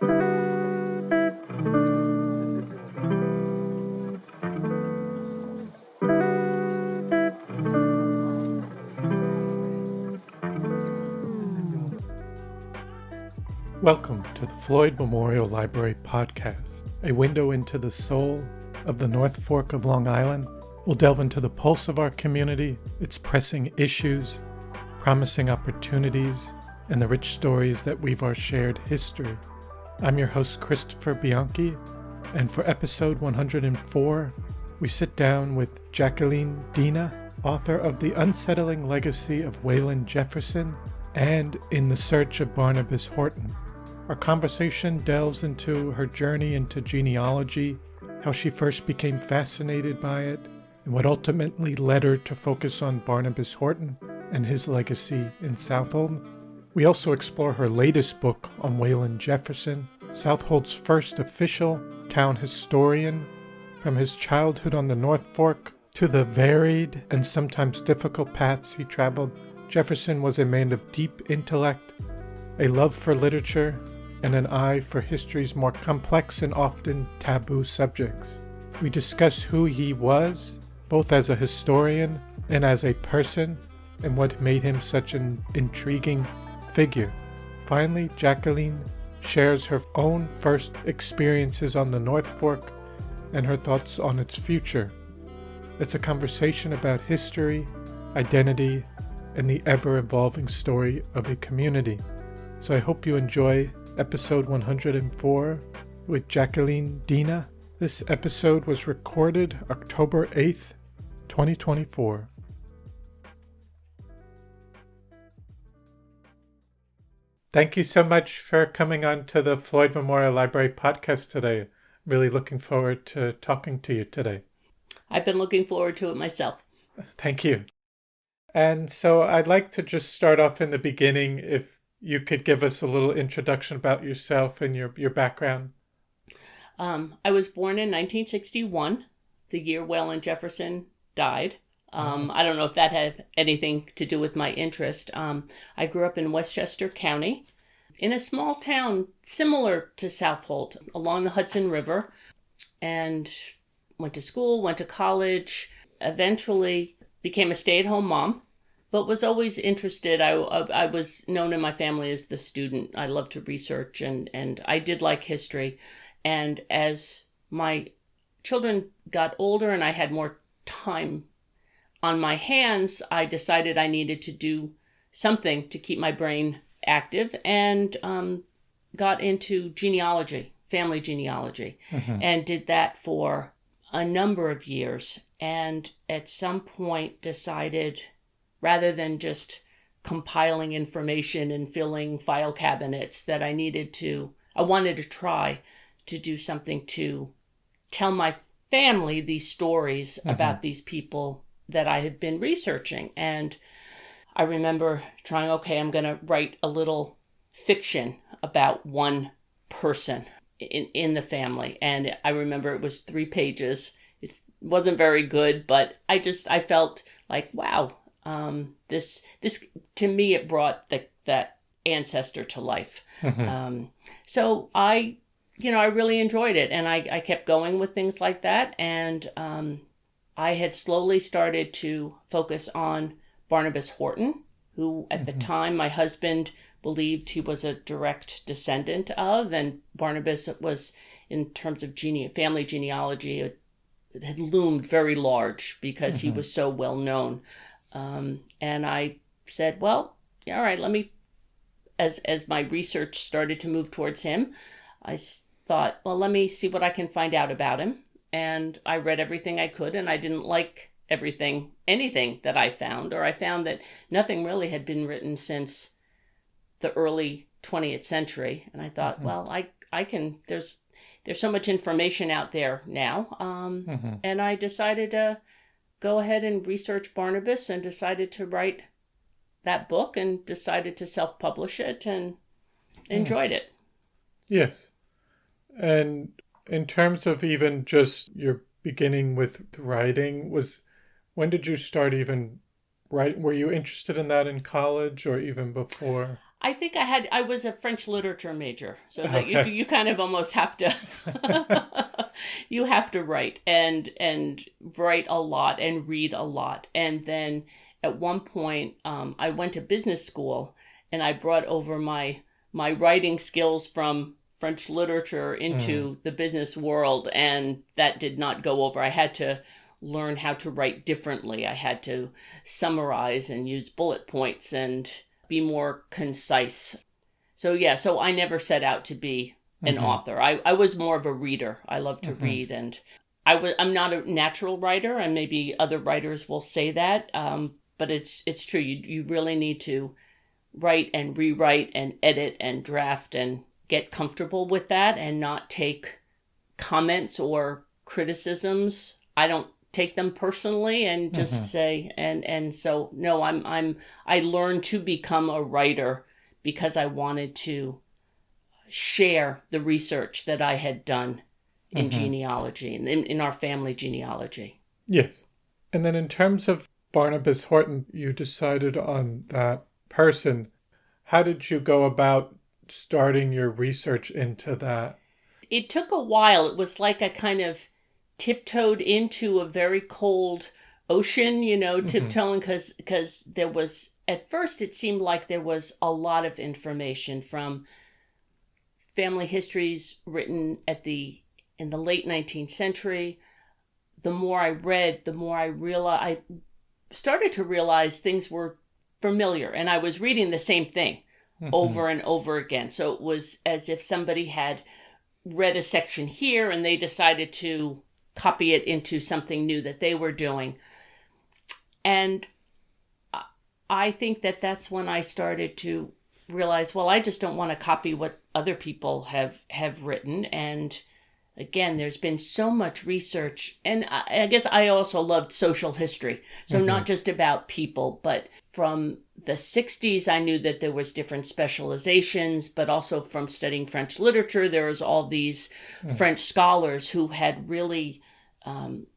Welcome to the Floyd Memorial Library podcast, a window into the soul of the North Fork of Long Island. We'll delve into the pulse of our community, its pressing issues, promising opportunities, and the rich stories that weave our shared history. I'm your host, Christopher Bianchi, and for episode 104, we sit down with Jacqueline Dinan, author of The Unsettling Legacy of Wayland Jefferson and In the Search of Barnabas Horton. Our conversation delves into her journey into genealogy, how she first became fascinated by it, and what ultimately led her to focus on Barnabas Horton and his legacy in Southold. We also explore her latest book on Wayland Jefferson, Southold's first official town historian. From his childhood on the North Fork to the varied and sometimes difficult paths he traveled, Jefferson was a man of deep intellect, a love for literature, and an eye for history's more complex and often taboo subjects. We discuss who he was, both as a historian and as a person, and what made him such an intriguing figure. Finally, Jacqueline shares her own first experiences on the North Fork and her thoughts on its future. It's a conversation about history, identity, and the ever-evolving story of a community. So I hope you enjoy episode 104 with Jacqueline Dinan. This episode was recorded October 8th, 2024. Thank you so much for coming on to the Floyd Memorial Library podcast today. Really looking forward to talking to you today. I've been looking forward to it myself. Thank you. And so I'd like to just start off in the beginning, if you could give us a little introduction about yourself and your background. I was born in 1961, the year Wayland Jefferson died. I don't know if that had anything to do with my interest. I grew up in Westchester County, in a small town similar to Southold, along the Hudson River, and went to school, went to college, eventually became a stay-at-home mom, but was always interested. I was known in my family as the student. I loved to research, and I did like history. And as my children got older and I had more time on my hands, I decided I needed to do something to keep my brain active, and got into genealogy, family genealogy, and did that for a number of years. And at some point decided, rather than just compiling information and filling file cabinets, that I wanted to try to do something to tell my family these stories about these people that I had been researching. And I remember trying, I'm going to write a little fiction about one person in the family. And I remember it was 3 pages. It wasn't very good, but I felt like, wow, this to me, it brought that ancestor to life. So I really enjoyed it, and I kept going with things like that. And I had slowly started to focus on Barnabas Horton, who at the time my husband believed he was a direct descendant of, and Barnabas was, in terms of family genealogy, it had loomed very large because he was so well known. And I said, well, all right, let me, as my research started to move towards him, I thought, well, let me see what I can find out about him. And I read everything I could, and I didn't like anything that I found, or I found that nothing really had been written since the early 20th century. And I thought, well, I can, there's so much information out there now. And I decided to go ahead and research Barnabas, and decided to write that book, and decided to self-publish it, and enjoyed it. Yes. And in terms of even just your beginning with writing, when did you start even writing? Were you interested in that in college or even before? I think I was a French literature major, so that you kind of almost have to you have to write and write a lot and read a lot. And then at one point I went to business school, and I brought over my writing skills from French literature into the business world, and that did not go over. I had to learn how to write differently. I had to summarize and use bullet points and be more concise. So I never set out to be an author. I was more of a reader. I love to read, and I'm not a natural writer, and maybe other writers will say that, but it's true. You really need to write and rewrite and edit and draft and get comfortable with that, and not take comments or criticisms. I don't take them personally, and just say, and so no, I learned to become a writer because I wanted to share the research that I had done in genealogy, in our family genealogy. Yes. And then in terms of Barnabas Horton, you decided on that person. How did you go about starting your research into that? It took a while. It was like I kind of tiptoed into a very cold ocean, tiptoeing, because there was, at first it seemed like there was a lot of information from family histories written in the late 19th century. The more I read, the more I started to realize things were familiar, and I was reading the same thing over and over again. So it was as if somebody had read a section here and they decided to copy it into something new that they were doing. And I think that's when I started to realize, well, I just don't want to copy what other people have written. And again, there's been so much research. And I guess I also loved social history. So not just about people, but from the 60s, I knew that there was different specializations, but also from studying French literature, there was all these French scholars who had really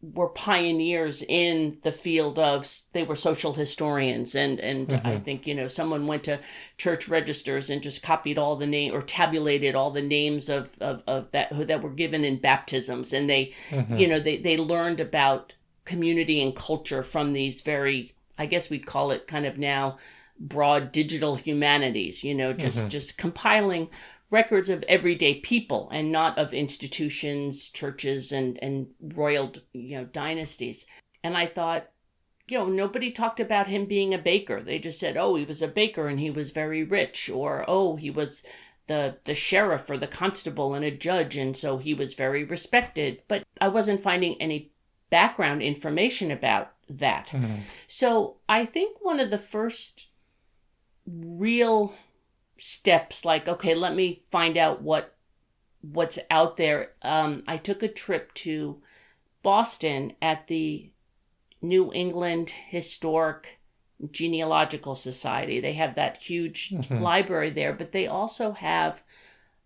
were pioneers in the field of, they were social historians. And I think, someone went to church registers and just copied all the name or tabulated all the names of that were given in baptisms. And they, they learned about community and culture from these very, I guess we'd call it kind of now broad digital humanities, just compiling records of everyday people and not of institutions, churches, and royal, dynasties. And I thought, nobody talked about him being a baker. They just said, oh, he was a baker and he was very rich, or, oh, he was the sheriff or the constable and a judge, and so he was very respected. But I wasn't finding any background information about that. So I think one of the first real steps, like, okay, let me find out what's out there. I took a trip to Boston at the New England Historic Genealogical Society. They have that huge library there, but they also have,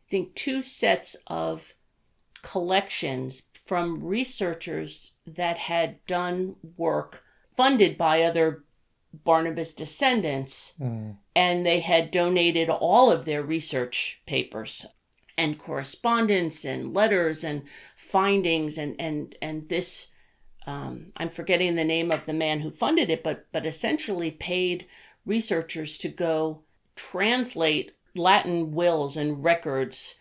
I think, 2 sets of collections from researchers that had done work funded by other Barnabas descendants, and they had donated all of their research papers and correspondence and letters and findings, and this I'm forgetting the name of the man who funded it, but essentially paid researchers to go translate Latin wills and records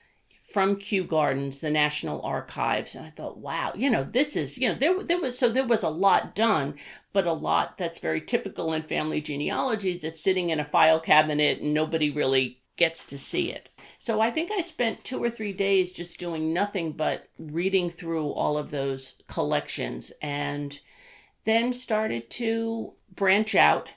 from Kew Gardens, the National Archives. And I thought, wow, this is, there was a lot done, but a lot that's very typical in family genealogies. It's sitting in a file cabinet and nobody really gets to see it. So I think I spent 2 or 3 days just doing nothing but reading through all of those collections, and then started to branch out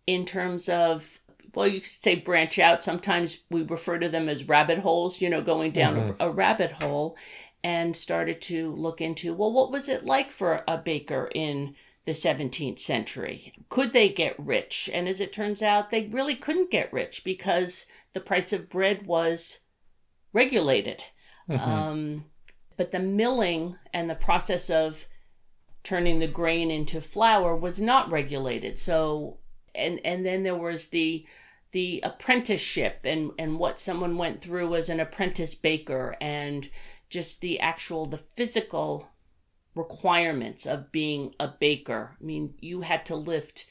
in terms of, well, you could say branch out. Sometimes we refer to them as rabbit holes, going down a rabbit hole, and started to look into, well, what was it like for a baker in the 17th century? Could they get rich? And as it turns out, they really couldn't get rich because the price of bread was regulated. But the milling and the process of turning the grain into flour was not regulated. So, and then there was the the apprenticeship and what someone went through as an apprentice baker, and just the physical requirements of being a baker. I mean, you had to lift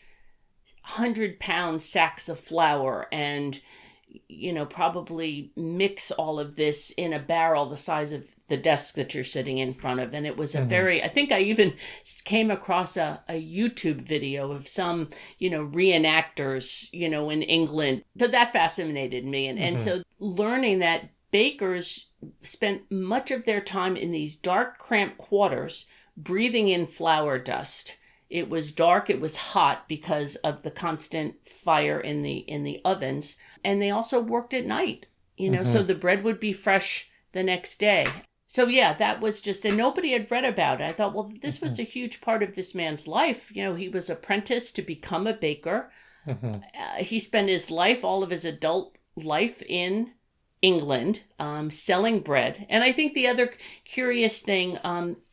100-pound sacks of flour and, probably mix all of this in a barrel the size of the desk that you're sitting in front of. And it was I think I even came across a YouTube video of some, reenactors, in England. So that fascinated me. And so learning that bakers spent much of their time in these dark, cramped quarters, breathing in flour dust. It was dark, it was hot because of the constant fire in the ovens. And they also worked at night, so the bread would be fresh the next day. So yeah, that was just, and nobody had read about it. I thought, well, this was a huge part of this man's life. He was apprenticed to become a baker. He spent his life, all of his adult life in England, selling bread. And I think the other curious thing,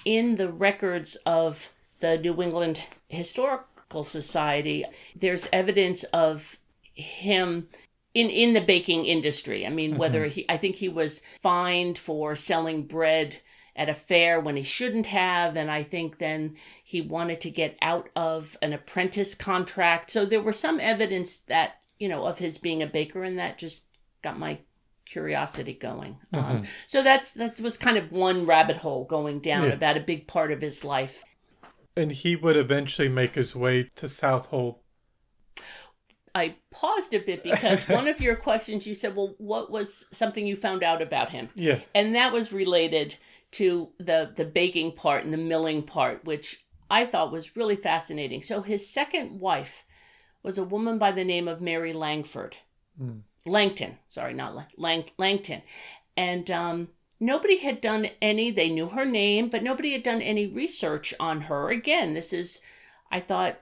in the records of the New England Historical Society, there's evidence of him in the baking industry. I mean, whether I think he was fined for selling bread at a fair when he shouldn't have. And I think then he wanted to get out of an apprentice contract. So there was some evidence that, of his being a baker, and that just got my curiosity going. So that was kind of one rabbit hole going down about a big part of his life. And he would eventually make his way to Southold. I paused a bit because one of your questions, you said, well, what was something you found out about him? Yes. And that was related to the baking part and the milling part, which I thought was really fascinating. So his second wife was a woman by the name of Mary Langford. Langton. Sorry, not Langton. And nobody had done they knew her name, but nobody had done any research on her. Again, I thought,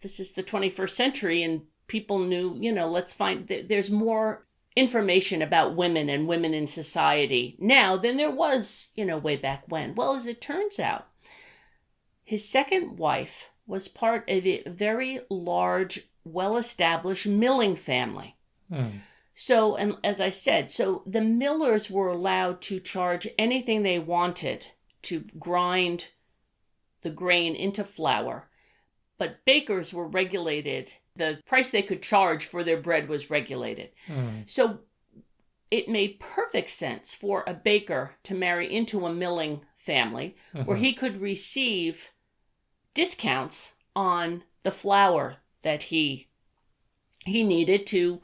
this is the 21st century, and people knew, let's find, there's more information about women and women in society now than there was, way back when. Well, as it turns out, his second wife was part of a very large, well-established milling family. So, and as I said, so the millers were allowed to charge anything they wanted to grind the grain into flour. But bakers were regulated. The price they could charge for their bread was regulated. So it made perfect sense for a baker to marry into a milling family where he could receive discounts on the flour that he needed to,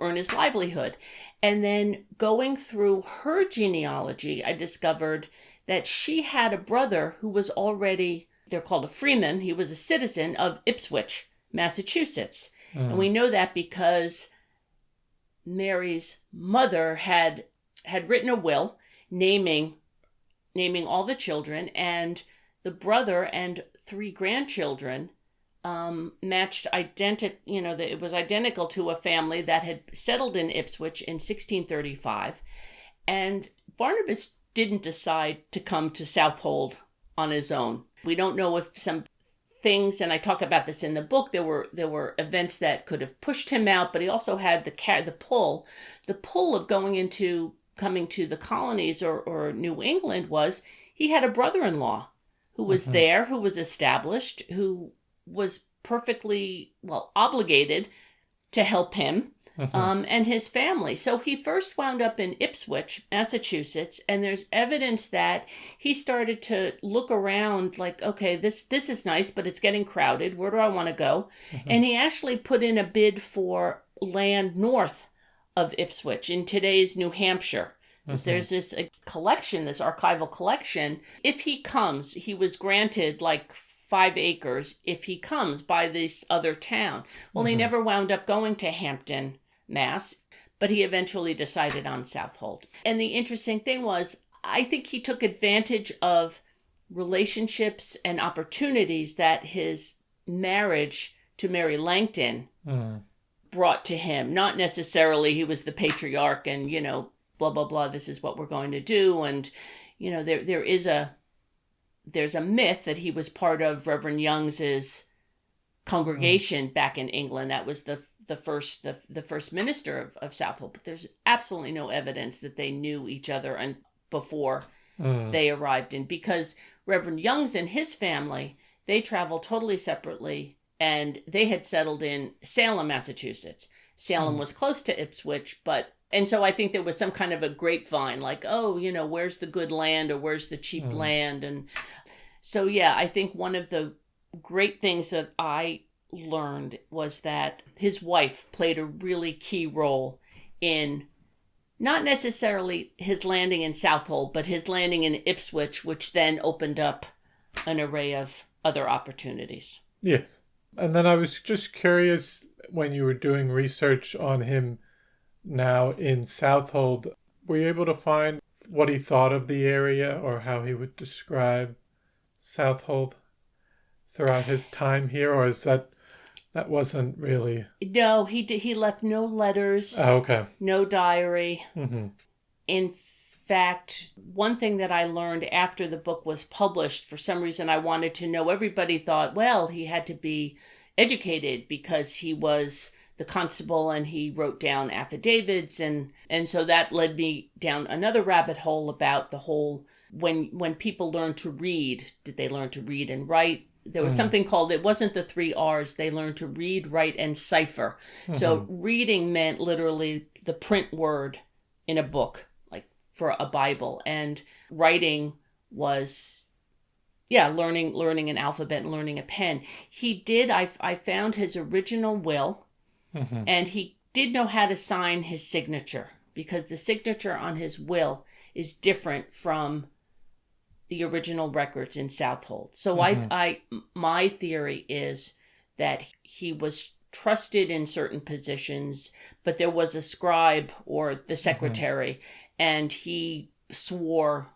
earn his livelihood. And then going through her genealogy, I discovered that she had a brother who was already, they're called a freeman. He was a citizen of Ipswich, Massachusetts. And we know that because Mary's mother had written a will naming all the children, and the brother and 3 grandchildren matched it was identical to a family that had settled in Ipswich in 1635. And Barnabas didn't decide to come to Southold on his own. We don't know if some things, and I talk about this in the book, there were events that could have pushed him out, but he also had the pull of coming to the colonies or New England was he had a brother-in-law who was there, who was established, who was perfectly obligated to help him and his family. So he first wound up in Ipswich, Massachusetts, and there's evidence that he started to look around like, okay, this is nice, but it's getting crowded. Where do I want to go? And he actually put in a bid for land north of Ipswich in today's New Hampshire. There's this collection, this archival collection. If he comes, he was granted 5 acres if he comes by this other town. Well, he never wound up going to Hampton, Mass, but he eventually decided on Southold. And the interesting thing was, I think he took advantage of relationships and opportunities that his marriage to Mary Langton brought to him. Not necessarily he was the patriarch and, blah, blah, blah, this is what we're going to do. And, there's a myth that he was part of Reverend Youngs's congregation back in England. That was the the first minister of Southold, but there's absolutely no evidence that they knew each other and before they arrived in, because Reverend Young's and his family, they traveled totally separately, and they had settled in Salem, Massachusetts. Salem was close to Ipswich, and so I think there was some kind of a grapevine, like, oh, where's the good land or where's the cheap land? And so, yeah, I think one of the great things that I learned was that his wife played a really key role in not necessarily his landing in Southold, but his landing in Ipswich, which then opened up an array of other opportunities. Yes. And then I was just curious, when you were doing research on him now in Southold, were you able to find what he thought of the area or how he would describe Southold throughout his time here? Or is that wasn't really... No, he left no letters. Oh, okay. No diary. In fact, one thing that I learned after the book was published, for some reason I wanted to know, everybody thought, well, he had to be educated because he was the constable and he wrote down affidavits, and so that led me down another rabbit hole about the whole, when people learned to read, did they learn to read and write? There was something called, it wasn't the 3 R's, they learned to read, write, and cipher. So reading meant literally the print word in a book, like for a Bible. And writing was, learning an alphabet and learning a pen. He did, I found his original will, and he did know how to sign his signature, because the signature on his will is different from the original records in Southold. So my theory is that he was trusted in certain positions, but there was a scribe or the secretary, and he swore.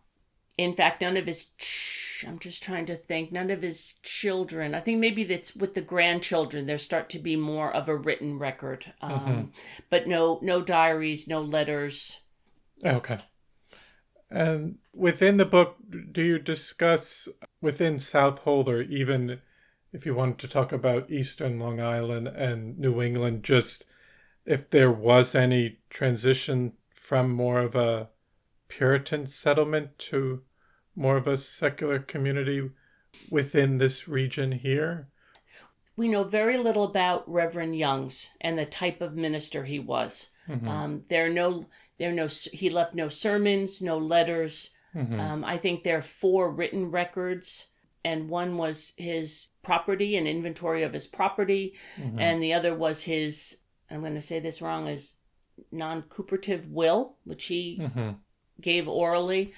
In fact, none of his children, I think maybe that's with the grandchildren, there start to be more of a written record. But no diaries, no letters. Okay. And within the book, do you discuss within Southold, or even if you wanted to talk about Eastern Long Island and New England, just if there was any transition from more of a Puritan settlement to more of a secular community within this region here? We know very little about Reverend Young's and the type of minister he was. He left no sermons, no letters. I think there are 4 written records, and one was his property, an inventory of his property, and the other was his, I'm going to say this wrong, his non-cooperative will, which he gave orally.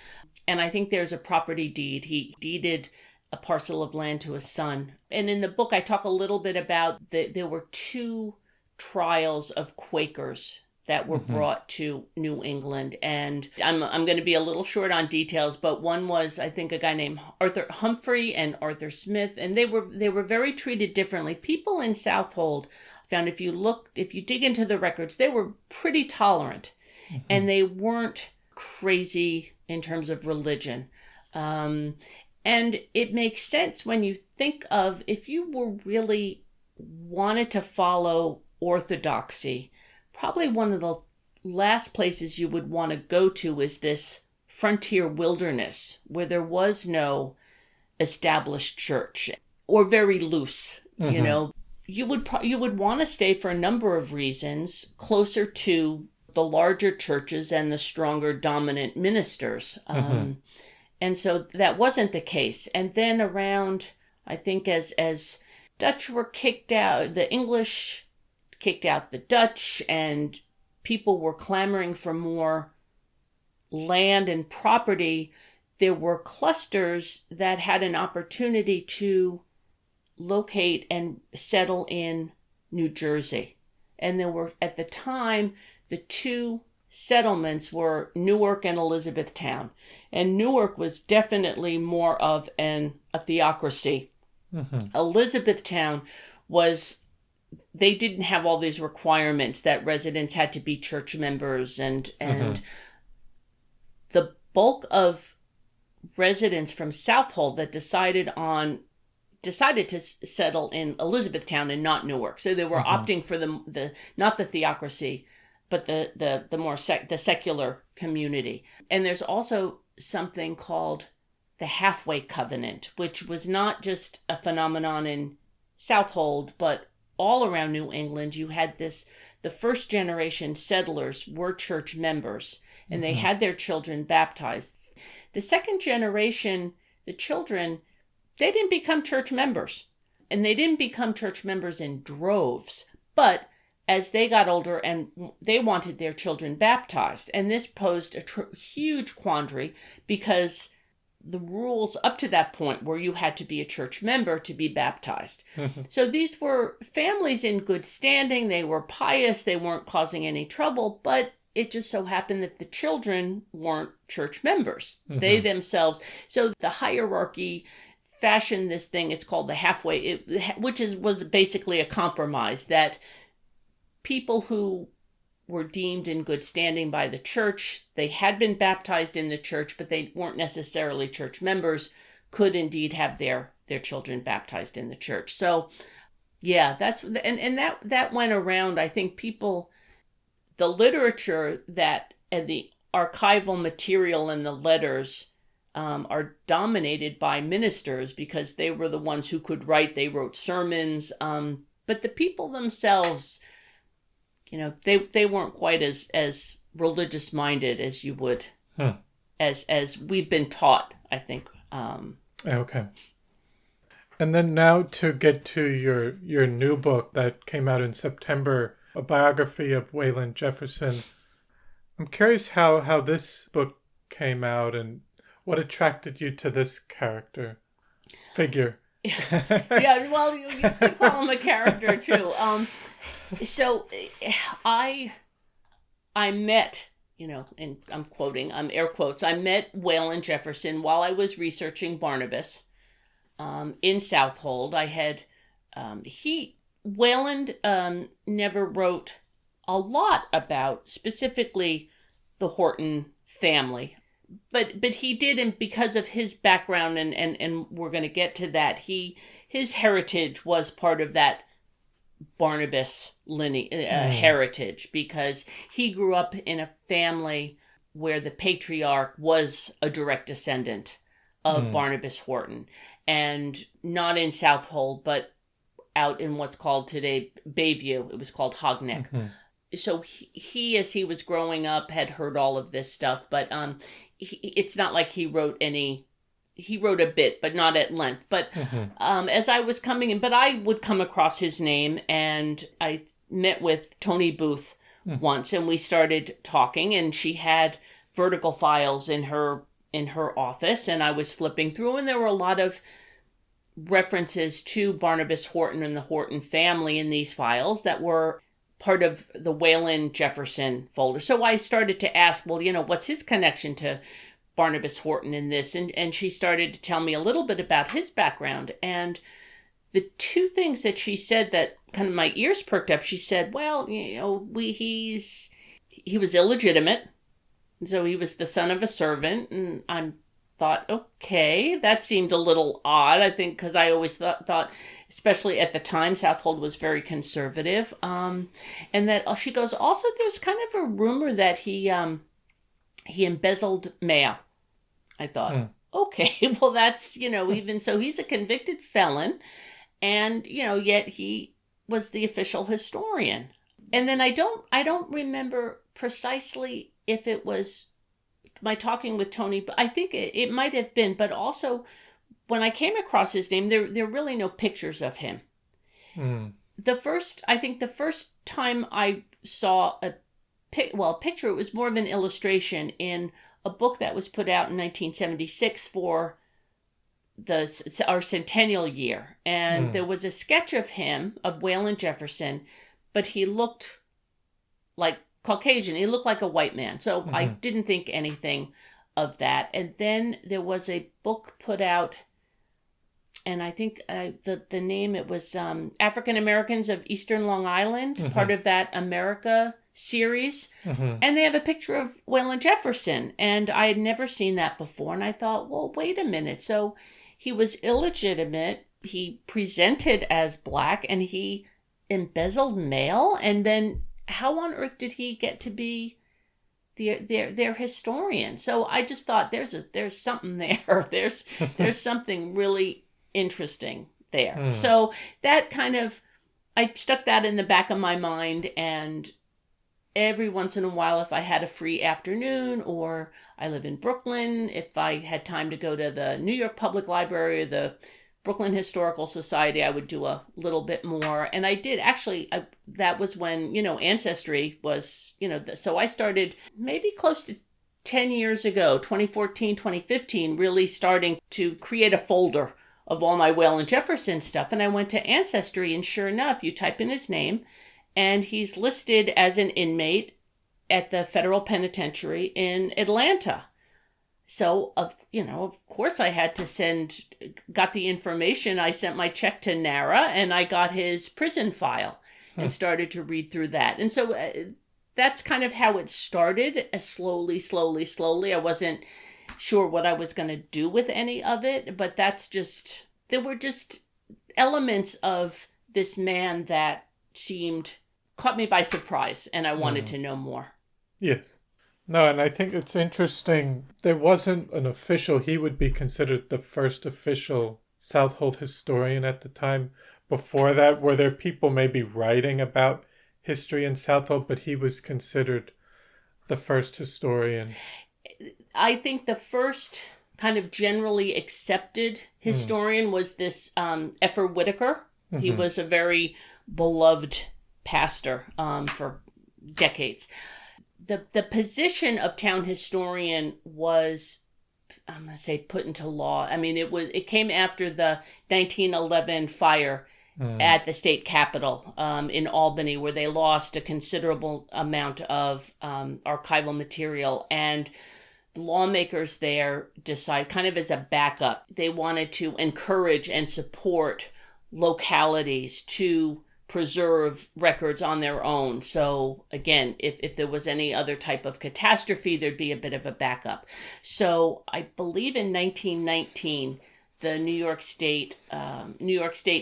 And I think there's a property deed. He deeded a parcel of land to his son. And in the book, I talk a little bit about there were 2 trials of Quakers that were brought to New England. And I'm going to be a little short on details, but one was, I think, a guy named Arthur Humphrey and Arthur Smith, and they were very treated differently. People in Southold found, if you dig into the records, they were pretty tolerant, and they weren't crazy in terms of religion. And it makes sense when you think of, if you were really wanted to follow orthodoxy, probably one of the last places you would want to go to is this frontier wilderness where there was no established church, or very loose. You would want to stay for a number of reasons closer to the larger churches and the stronger dominant ministers. And so that wasn't the case. And then around, I think as Dutch were kicked out, the English kicked out the Dutch, and people were clamoring for more land and property, there were clusters that had an opportunity to locate and settle in New Jersey. And there were, at the time, the 2 settlements were Newark and Elizabethtown. And Newark was definitely more of a theocracy. Elizabethtown they didn't have all these requirements that residents had to be church members, and the bulk of residents from Southold that decided on decided to settle in Elizabethtown and not Newark. So they were opting for the not the theocracy, but the more the secular community. And there's also something called the halfway covenant, which was not just a phenomenon in Southold, but all around New England. You had the first generation settlers were church members, and they had their children baptized. The second generation, the children, they didn't become church members, and they didn't become church members in droves, but as they got older and they wanted their children baptized. And this posed a huge quandary, because the rules up to that point were you had to be a church member to be baptized. So these were families in good standing. They were pious. They weren't causing any trouble, but it just so happened that the children weren't church members. They themselves. So the hierarchy fashioned this thing. It's called the halfway, which was basically a compromise that people who were deemed in good standing by the church, they had been baptized in the church, but they weren't necessarily church members, could indeed have their children baptized in the church. So yeah, that went around. I think the literature and the archival material and the letters are dominated by ministers, because they were the ones who could write. They wrote sermons, but the people themselves, they weren't quite as religious minded as you would, as we've been taught, I think. Okay. And then now to get to your new book that came out in September, a biography of Wayland Jefferson. I'm curious how this book came out and what attracted you to this figure. Yeah, well, you could call him a character too. So I met, and I'm quoting, air quotes, I met Wayland Jefferson while I was researching Barnabas in Southold. I had, Wayland never wrote a lot about specifically the Horton family, but he did, and because of his background, and we're going to get to that, his heritage was part of that Barnabas lineage, heritage, because he grew up in a family where the patriarch was a direct descendant of Barnabas Horton, and not in Southold, but out in what's called today Bayview. It was called Hogneck. So he, as he was growing up, had heard all of this stuff, but it's not like he wrote a bit, but not at length. But as I was coming in, but I would come across his name, and I met with Tony Booth once, and we started talking, and she had vertical files in her office, and I was flipping through, and there were a lot of references to Barnabas Horton and the Horton family in these files that were part of the Wayland Jefferson folder. So I started to ask, well, what's his connection to Barnabas Horton in this? And she started to tell me a little bit about his background. And the two things that she said that kind of my ears perked up, she said, well, he was illegitimate. So he was the son of a servant. And I thought, okay, that seemed a little odd, I think, because I always thought, especially at the time, Southold was very conservative. And that she goes, also, there's kind of a rumor that he embezzled mail. I thought, okay, well, that's, even so, he's a convicted felon, and, yet he was the official historian. And then I don't remember precisely if it was my talking with Tony, but I think it might have been, but also when I came across his name, there are really no pictures of him. The first time I saw a picture, it was more of an illustration in a book that was put out in 1976 for our centennial year. And there was a sketch of him, of Wayland Jefferson, but he looked like Caucasian. He looked like a white man. So I didn't think anything of that. And then there was a book put out, and I think the name, it was African Americans of Eastern Long Island, part of that America series. And they have a picture of Wayland Jefferson. And I had never seen that before. And I thought, well, wait a minute. So he was illegitimate. he presented as Black, and he embezzled mail. And then how on earth did he get to be their historian? So I just thought there's something there. There's something really interesting there. So that kind of, I stuck that in the back of my mind, and every once in a while, if I had a free afternoon, or I live in Brooklyn, if I had time to go to the New York Public Library or the Brooklyn Historical Society, I would do a little bit more. And I did actually, that was when, Ancestry was, so I started maybe close to 10 years ago, 2014, 2015, really starting to create a folder of all my Wayland Jefferson stuff. And I went to Ancestry, and sure enough, you type in his name, and he's listed as an inmate at the federal penitentiary in Atlanta. So, of course I had to got the information. I sent my check to NARA, and I got his prison file and started to read through that. And so that's kind of how it started, slowly. I wasn't sure what I was going to do with any of it, but there were just elements of this man that caught me by surprise, and I wanted to know more. Yes. No, and I think it's interesting. There wasn't an official, he would be considered the first official Southold historian at the time. Before that, were there people maybe writing about history in Southold, but he was considered the first historian? I think the first kind of generally accepted historian was this Effer Whitaker. He was a very beloved pastor for decades. The position of town historian was, I'm going to say, put into law. I mean, it came after the 1911 fire at the state capitol in Albany, where they lost a considerable amount of archival material. And the lawmakers there decide, kind of as a backup, they wanted to encourage and support localities to preserve records on their own. So again, if there was any other type of catastrophe, there'd be a bit of a backup. So I believe in 1919, the New York State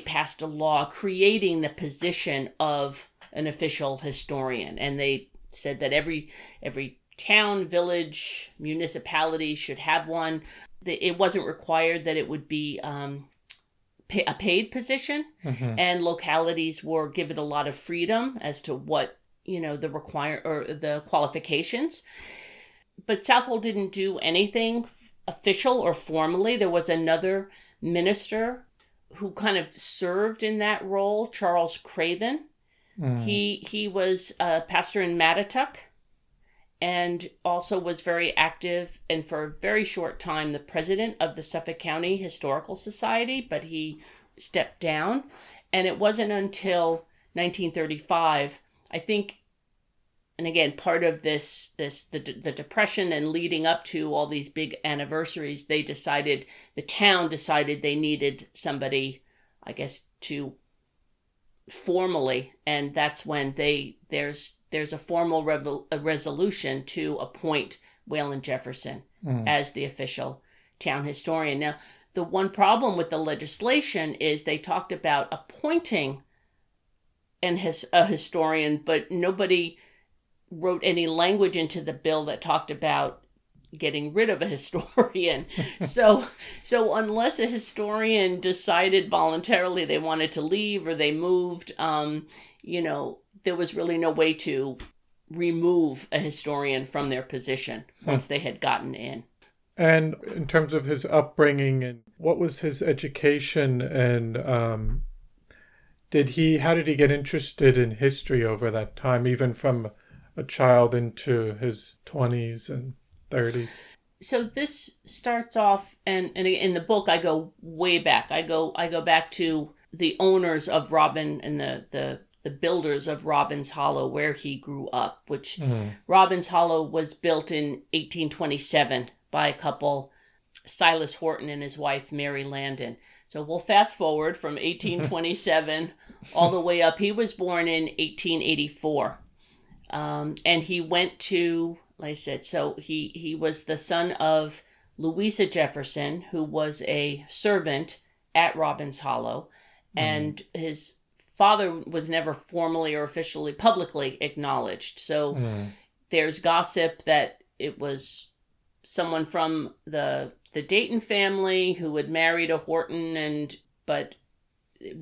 passed a law creating the position of an official historian, and they said that every town, village, municipality should have one. It wasn't required that it would be a paid position, and localities were given a lot of freedom as to what the qualifications. But Southold didn't do anything official or formally. There was another minister who kind of served in that role, Charles Craven. He was a pastor in Mattituck, and also was very active, and for a very short time, the president of the Suffolk County Historical Society, but he stepped down. And it wasn't until 1935, I think, and again, part of the Depression and leading up to all these big anniversaries, the town decided they needed somebody, I guess, to formally, and that's when there's a formal resolution to appoint Wayland Jefferson as the official town historian. Now, the one problem with the legislation is they talked about appointing a historian, but nobody wrote any language into the bill that talked about getting rid of a historian. So unless a historian decided voluntarily they wanted to leave, or they moved, there was really no way to remove a historian from their position once they had gotten in. And in terms of his upbringing, and what was his education, and how did he get interested in history over that time, even from a child into his 20s and 30s? So this starts off, and in the book I go way back. I go back to the owners of Robin and the builders of Robin's Hollow, where he grew up, which Robin's Hollow was built in 1827 by a couple, Silas Horton and his wife, Mary Landon. So we'll fast forward from 1827 all the way up. He was born in 1884. And he went to, like I said, so he was the son of Louisa Jefferson, who was a servant at Robbins Hollow, and his father was never formally or officially publicly acknowledged. So there's gossip that it was someone from the Dayton family who had married a Horton, but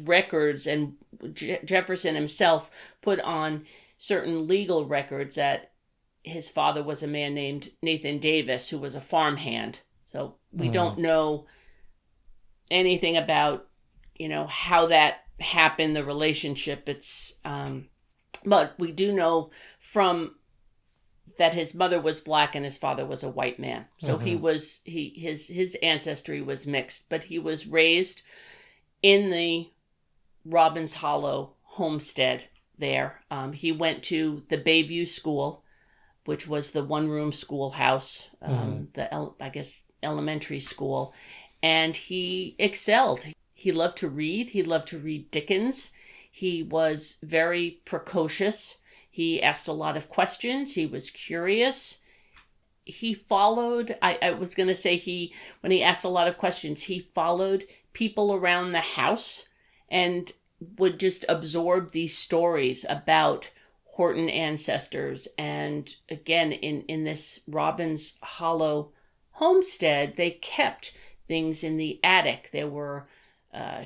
records and Jefferson himself put on certain legal records that his father was a man named Nathan Davis, who was a farmhand. So we don't know anything about, how that happened, the relationship. But we do know from that his mother was black and his father was a white man. So his ancestry was mixed, but he was raised in the Robbins Hollow homestead there. He went to the Bayview School, which was the one-room schoolhouse, elementary school, and he excelled. He loved to read. He loved to read Dickens. He was very precocious. He asked a lot of questions. He was curious. He followed, I was going to say when he asked a lot of questions, he followed people around the house and would just absorb these stories about Horton ancestors. And again, in this Robbins Hollow homestead, they kept things in the attic. There were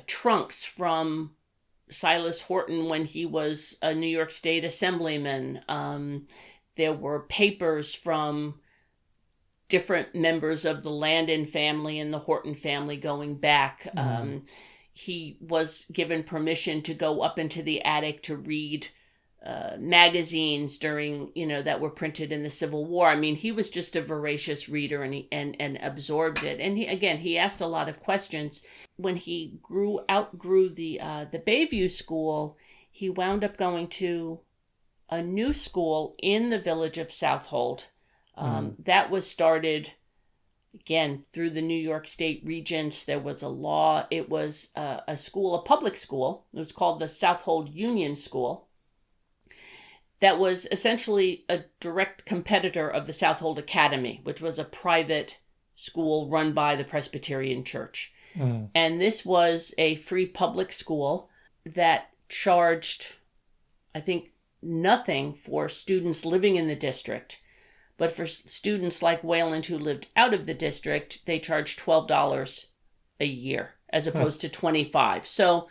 trunks from Silas Horton when he was a New York State assemblyman. There were papers from different members of the Landon family and the Horton family going back. He was given permission to go up into the attic to read magazines during, that were printed in the Civil War. I mean, he was just a voracious reader, and absorbed it. And he asked a lot of questions. When he outgrew the Bayview School, he wound up going to a new school in the village of Southold. That was started, again, through the New York State Regents. There was a law. It was a public school. It was called the Southold Union School. That was essentially a direct competitor of the Southold Academy, which was a private school run by the Presbyterian Church. And this was a free public school that charged, I think, nothing for students living in the district. But for students like Wayland who lived out of the district, they charged $12 a year as opposed to $25. So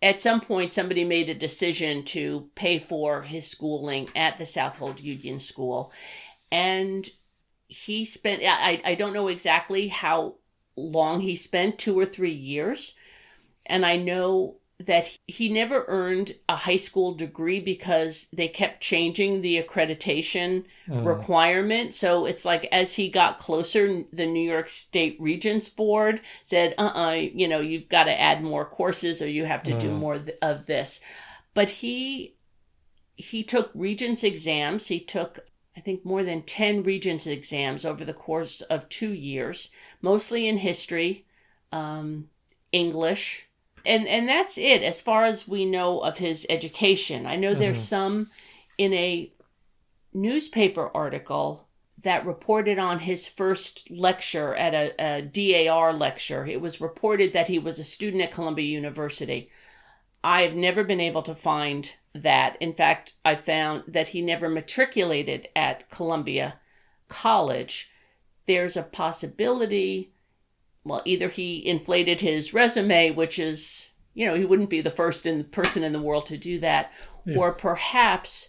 at some point, somebody made a decision to pay for his schooling at the Southold Union School. And he spent, I don't know exactly how long he spent, 2 or 3 years. And I know that he never earned a high school degree because they kept changing the accreditation requirement. So it's like as he got closer, the New York State Regents Board said, you've got to add more courses or you have to do more of this. But he took Regents exams. He took, I think, more than 10 Regents exams over the course of 2 years, mostly in history, English. And that's it as far as we know of his education. I know there's some in a newspaper article that reported on his first lecture at a DAR lecture. It was reported that he was a student at Columbia University. I've never been able to find that. In fact, I found that he never matriculated at Columbia College. There's a possibility. Well, either he inflated his resume, which is, he wouldn't be the first person in the world to do that. Yes. Or perhaps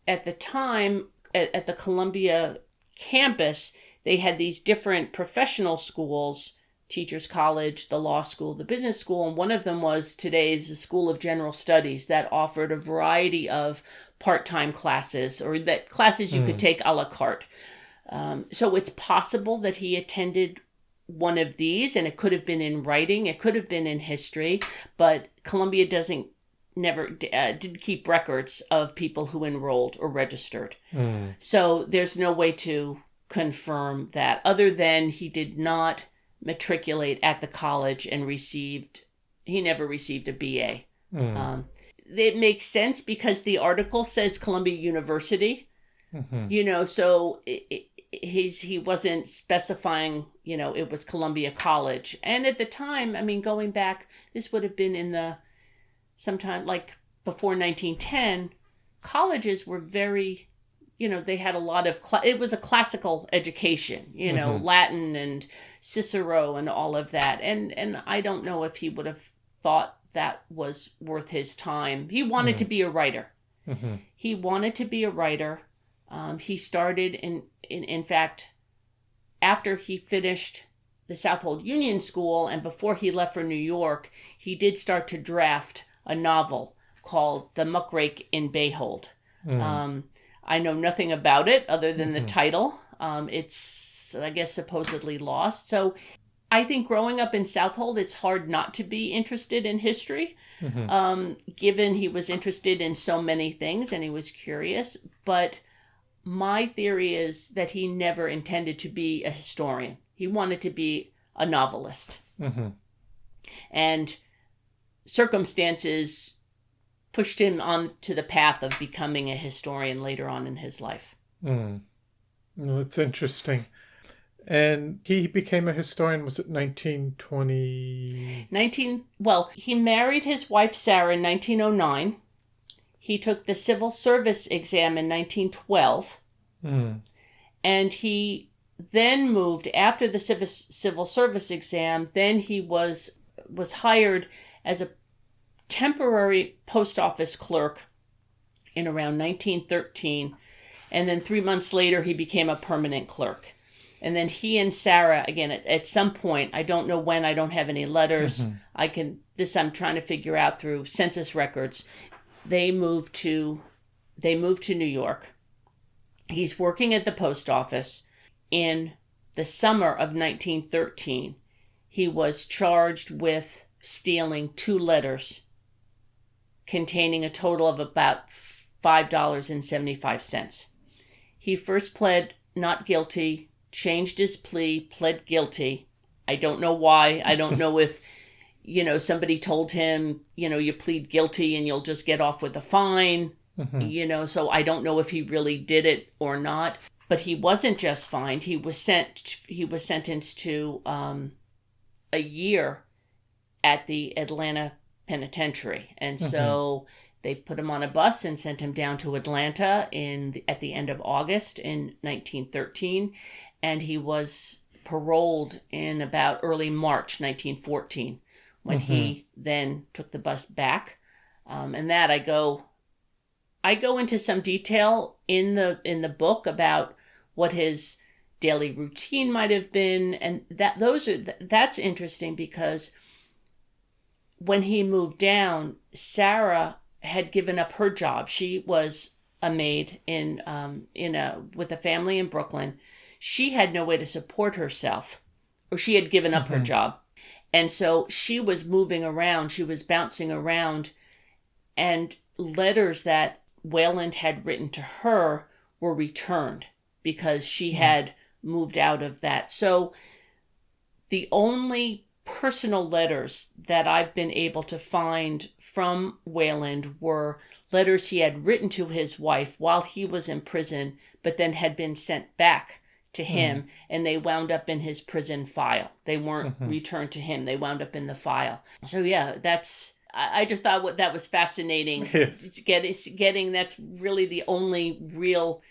at the time at the Columbia campus, they had these different professional schools, Teachers College, the law school, the business school. And one of them was today's the School of General Studies that offered a variety of part-time classes or that classes you could take a la carte. So it's possible that he attended one of these, and it could have been in writing, it could have been in history, but Columbia didn't keep records of people who enrolled or registered. So there's no way to confirm that other than he did not matriculate at the college and he never received a BA. It makes sense because the article says Columbia University, so he wasn't specifying, it was Columbia College. And at the time, I mean, going back, this would have been in the sometime like before 1910, colleges were very, they had a lot of, it was a classical education, Latin and Cicero and all of that. And I don't know if he would have thought that was worth his time. He wanted to be a writer. He wanted to be a writer. He started in fact, after he finished the Southold Union School and before he left for New York, he did start to draft a novel called The Muckrake in Bayhold. I know nothing about it other than the title. It's, I guess, supposedly lost. So I think growing up in Southold, it's hard not to be interested in history, given he was interested in so many things and he was curious. But my theory is that he never intended to be a historian. He wanted to be a novelist. And circumstances pushed him on to the path of becoming a historian later on in his life. Well, it's interesting. And he became a historian, was it 1920? Well, he married his wife Sarah in 1909. He took the civil service exam in 1912. And he then moved, after the civil service exam, then he was hired as a temporary post office clerk in around 1913. And then 3 months later, he became a permanent clerk. And then he and Sarah, again, at some point, I don't know when, I don't have any letters. I'm trying to figure out through census records. They moved to New York. He's working at the post office. In the summer of 1913, he was charged with stealing 2 letters containing a total of about $5.75. He first pled not guilty, changed his plea, pled guilty. I don't know why. I don't know if, somebody told him, you plead guilty and you'll just get off with a fine, so I don't know if he really did it or not. But he wasn't just fined. He was sentenced to a year at the Atlanta penitentiary. And so they put him on a bus and sent him down to Atlanta at the end of August in 1913. And he was paroled in about early March 1914 when he then took the bus back. And that I go into some detail in the book about what his daily routine might have been, and that's interesting because when he moved down, Sarah had given up her job. She was a maid with a family in Brooklyn. She had no way to support herself, or she had given up her job, and so she was moving around. She was bouncing around, and letters that Wayland had written to her were returned because she had moved out of that. So the only personal letters that I've been able to find from Wayland were letters he had written to his wife while he was in prison, but then had been sent back to him, and they wound up in his prison file. They weren't returned to him. They wound up in the file. So yeah, I just thought that was fascinating. Yes. It's getting that's really the only real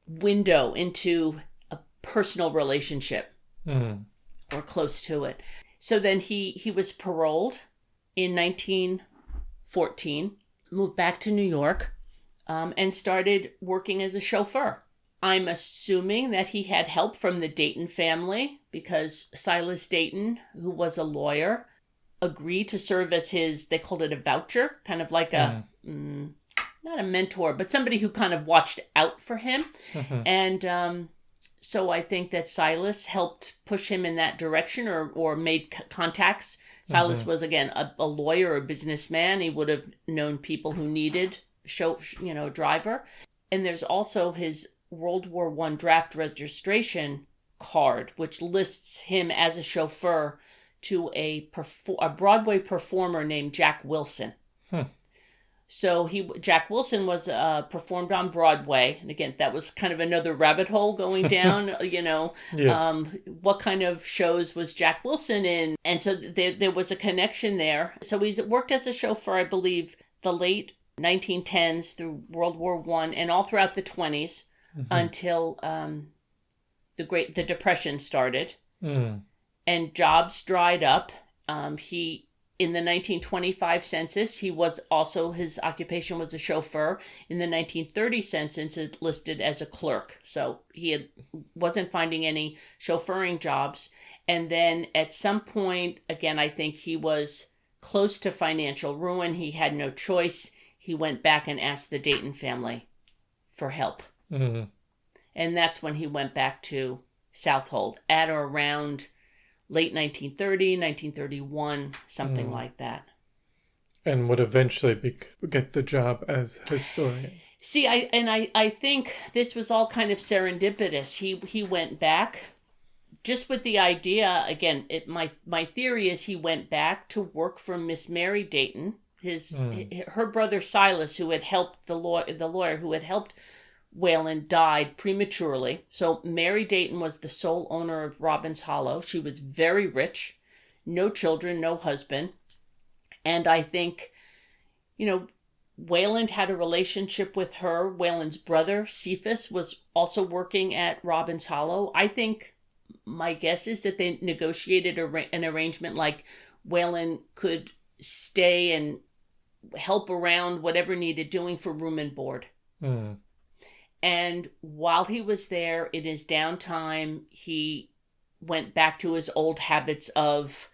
window into a personal relationship or close to it. So then he was paroled in 1914, moved back to New York, and started working as a chauffeur. I'm assuming that he had help from the Dayton family because Silas Dayton, who was a lawyer, agreed to serve as they called it a voucher, kind of like not a mentor, but somebody who kind of watched out for him. And so I think that Silas helped push him in that direction or made contacts. Silas was, again, a lawyer, a businessman. He would have known people who needed a driver. And there's also his World War I draft registration card, which lists him as a chauffeur to a Broadway performer named Jack Wilson. So Jack Wilson was performed on Broadway, and again, that was kind of another rabbit hole going down. Yes. What kind of shows was Jack Wilson in? And so there was a connection there. So he's worked as a chauffeur, I believe, the late 1910s through World War I, and all throughout the 20s until the Depression started, and jobs dried up. In the 1925 census, his occupation was a chauffeur. In the 1930 census, it listed as a clerk. So wasn't finding any chauffeuring jobs. And then at some point, again, I think he was close to financial ruin. He had no choice. He went back and asked the Dayton family for help. And that's when he went back to Southold at or around late 1930, 1931, something like that. And would eventually get the job as historian. See, I think this was all kind of serendipitous. He went back just with the idea, again, my theory is he went back to work for Miss Mary Dayton, her brother Silas, who had helped the lawyer who had helped Wayland, died prematurely. So Mary Dayton was the sole owner of Robbins Hollow. She was very rich, no children, no husband. And I think, Wayland had a relationship with her. Wayland's brother, Cephas, was also working at Robbins Hollow. I think my guess is that they negotiated an arrangement like Wayland could stay and help around whatever needed doing for room and board. And while he was there, in his downtime, he went back to his old habits of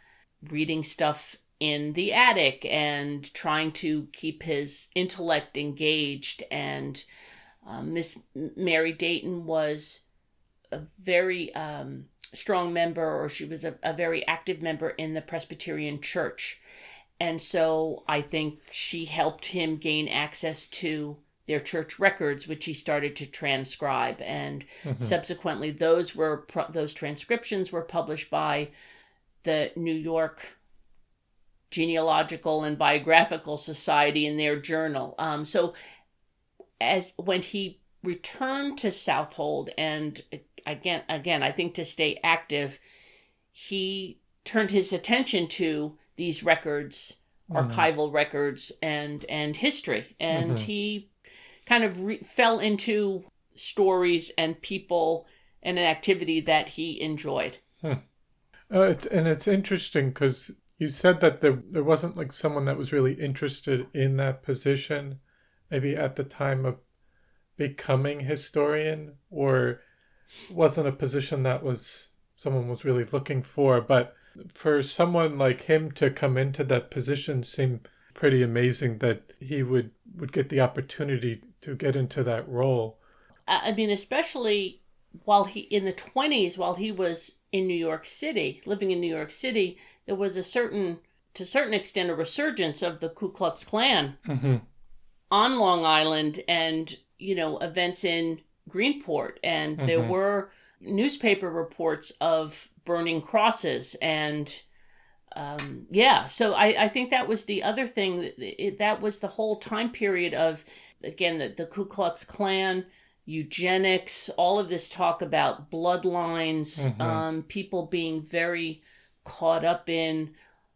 reading stuff in the attic and trying to keep his intellect engaged. And Miss Mary Dayton was a very strong member, or she was a very active member in the Presbyterian Church. And so I think she helped him gain access to their church records, which he started to transcribe. And subsequently, those transcriptions were published by the New York Genealogical and Biographical Society in their journal. So when he returned to Southold, and again, I think to stay active, he turned his attention to these records, archival records, and history. And he kind of fell into stories and people and an activity that he enjoyed. It's interesting because you said that there wasn't like someone that was really interested in that position, maybe at the time of becoming historian, or wasn't a position that someone was really looking for. But for someone like him to come into that position seemed pretty amazing that he would get the opportunity to get into that role. I mean, especially while in the 1920s, while he was in New York City, living in New York City, there was to a certain extent, a resurgence of the Ku Klux Klan on Long Island, and, events in Greenport. And there were newspaper reports of burning crosses. And so I think that was the other thing. That was the whole time period of, again, the Ku Klux Klan, eugenics, all of this talk about bloodlines, people being very caught up in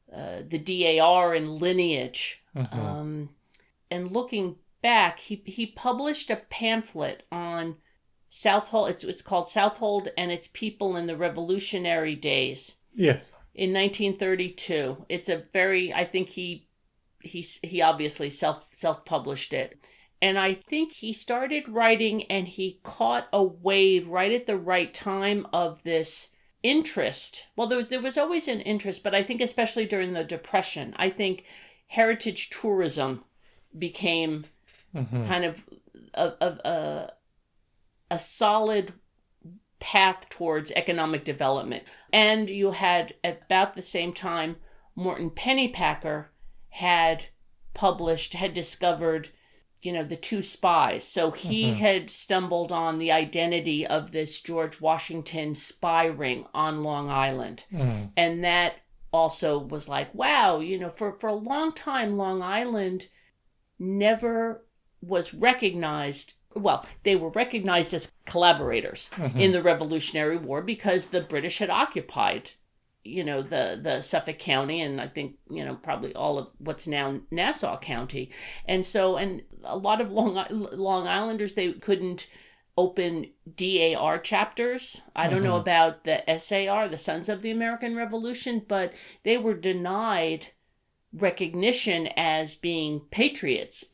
the DAR and lineage. And looking back, he published a pamphlet on Southold. It's called Southold and Its People in the Revolutionary Days. Yes. In 1932. It's a very, I think he obviously self-published it. And I think he started writing and he caught a wave right at the right time of this interest. Well, there was always an interest, but I think especially during the Depression, I think heritage tourism became kind of a solid path towards economic development. And you had, at about the same time, Morton Pennypacker had discovered, the two spies. So he had stumbled on the identity of this George Washington spy ring on Long Island. And that also was like, wow, for a long time, Long Island never was recognized. Well, they were recognized as collaborators in the Revolutionary War because the British had occupied, the Suffolk County, and I think, probably all of what's now Nassau County. And so, and a lot of Long Islanders, they couldn't open DAR chapters. I don't know about the SAR, the Sons of the American Revolution, but they were denied recognition as being patriots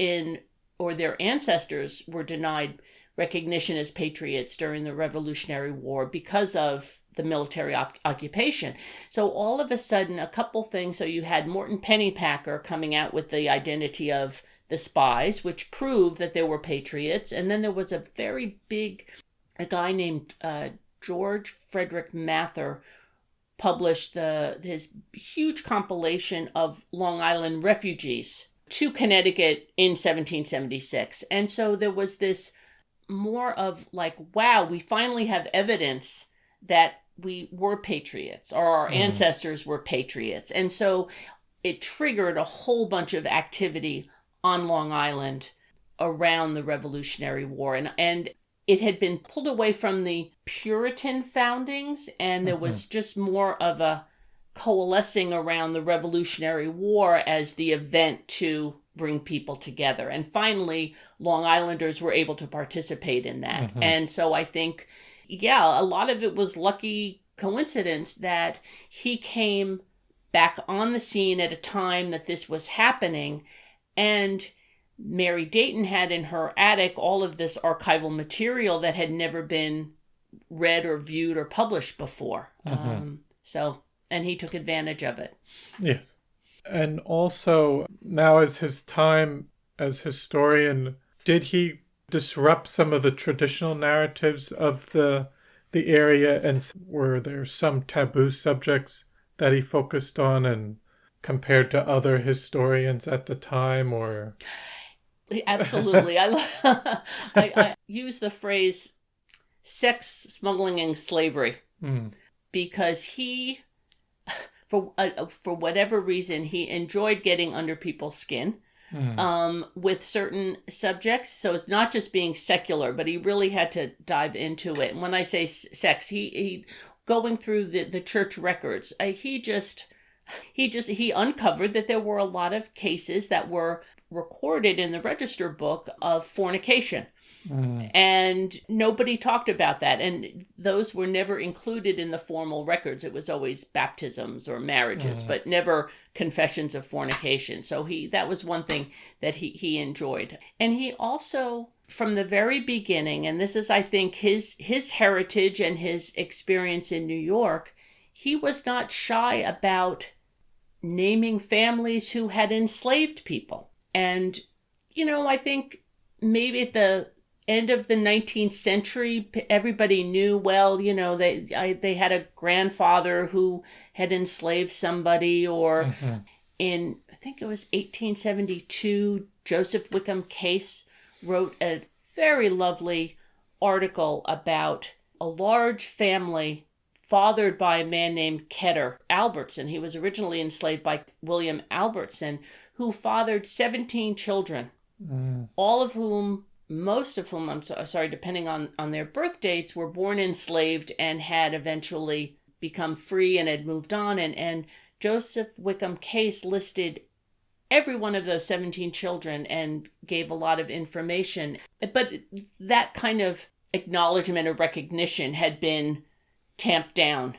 or their ancestors were denied recognition as patriots during the Revolutionary War because of the military occupation. So all of a sudden, a couple things. So you had Morton Pennypacker coming out with the identity of the spies, which proved that they were patriots. And then there was a guy named George Frederick Mather published his huge compilation of Long Island refugees to Connecticut in 1776. And so there was this more of like, wow, we finally have evidence that we were patriots, or our ancestors were patriots. And so it triggered a whole bunch of activity on Long Island around the Revolutionary War. And it had been pulled away from the Puritan foundings, and there was just more of a coalescing around the Revolutionary War as the event to bring people together. And finally, Long Islanders were able to participate in that. And so I think, a lot of it was lucky coincidence that he came back on the scene at a time that this was happening. And Mary Dayton had in her attic all of this archival material that had never been read or viewed or published before. And he took advantage of it. Yes. And also, now as his time as historian, did he disrupt some of the traditional narratives of the area? And were there some taboo subjects that he focused on and compared to other historians at the time, or? Absolutely. I use the phrase sex, smuggling, and slavery because he, for whatever reason, he enjoyed getting under people's skin with certain subjects. So it's not just being secular, but he really had to dive into it. And when I say sex, he going through the church records, he uncovered that there were a lot of cases that were recorded in the register book of fornication. And nobody talked about that. And those were never included in the formal records. It was always baptisms or marriages, but never confessions of fornication. So that was one thing that he enjoyed. And he also, from the very beginning, and this is, I think, his heritage and his experience in New York, he was not shy about naming families who had enslaved people. And, I think maybe at the end of the 19th century, everybody knew, well, they had a grandfather who had enslaved somebody, or in, I think it was 1872, Joseph Wickham Case wrote a very lovely article about a large family fathered by a man named Kedder Albertson. He was originally enslaved by William Albertson, who fathered 17 children, all of whom, most of whom, depending on their birth dates, were born enslaved and had eventually become free and had moved on. And Joseph Wickham Case listed every one of those 17 children and gave a lot of information. But that kind of acknowledgement or recognition had been tamped down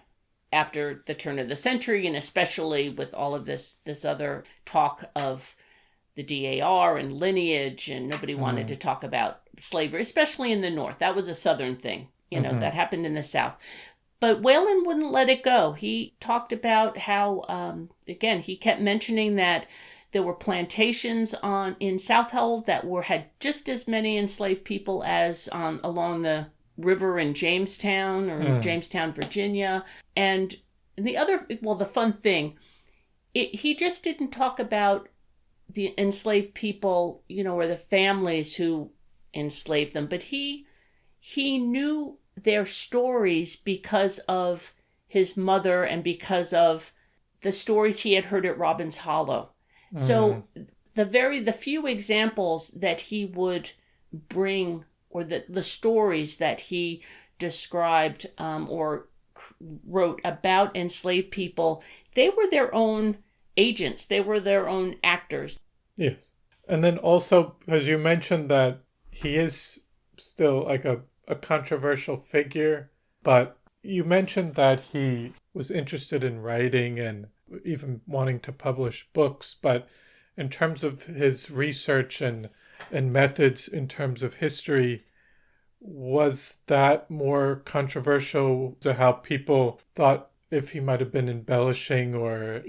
after the turn of the century, and especially with all of this other talk of the DAR and lineage, and nobody wanted to talk about slavery, especially in the North. That was a Southern thing, that happened in the South. But Wayland wouldn't let it go. He talked about how, again, he kept mentioning that there were plantations in Southold that had just as many enslaved people as along the river in Jamestown or Jamestown, Virginia. And the fun thing, he just didn't talk about the enslaved people, or the families who enslaved them, but he knew their stories because of his mother and because of the stories he had heard at Robbins Hollow. So the few examples that he would bring, or the stories that he described or wrote about enslaved people, they were their own agents. They were their own actors. Yes. And then also, as you mentioned, that he is still like a controversial figure, but you mentioned that he was interested in writing and even wanting to publish books, but in terms of his research and methods in terms of history, was that more controversial to how people thought if he might have been embellishing or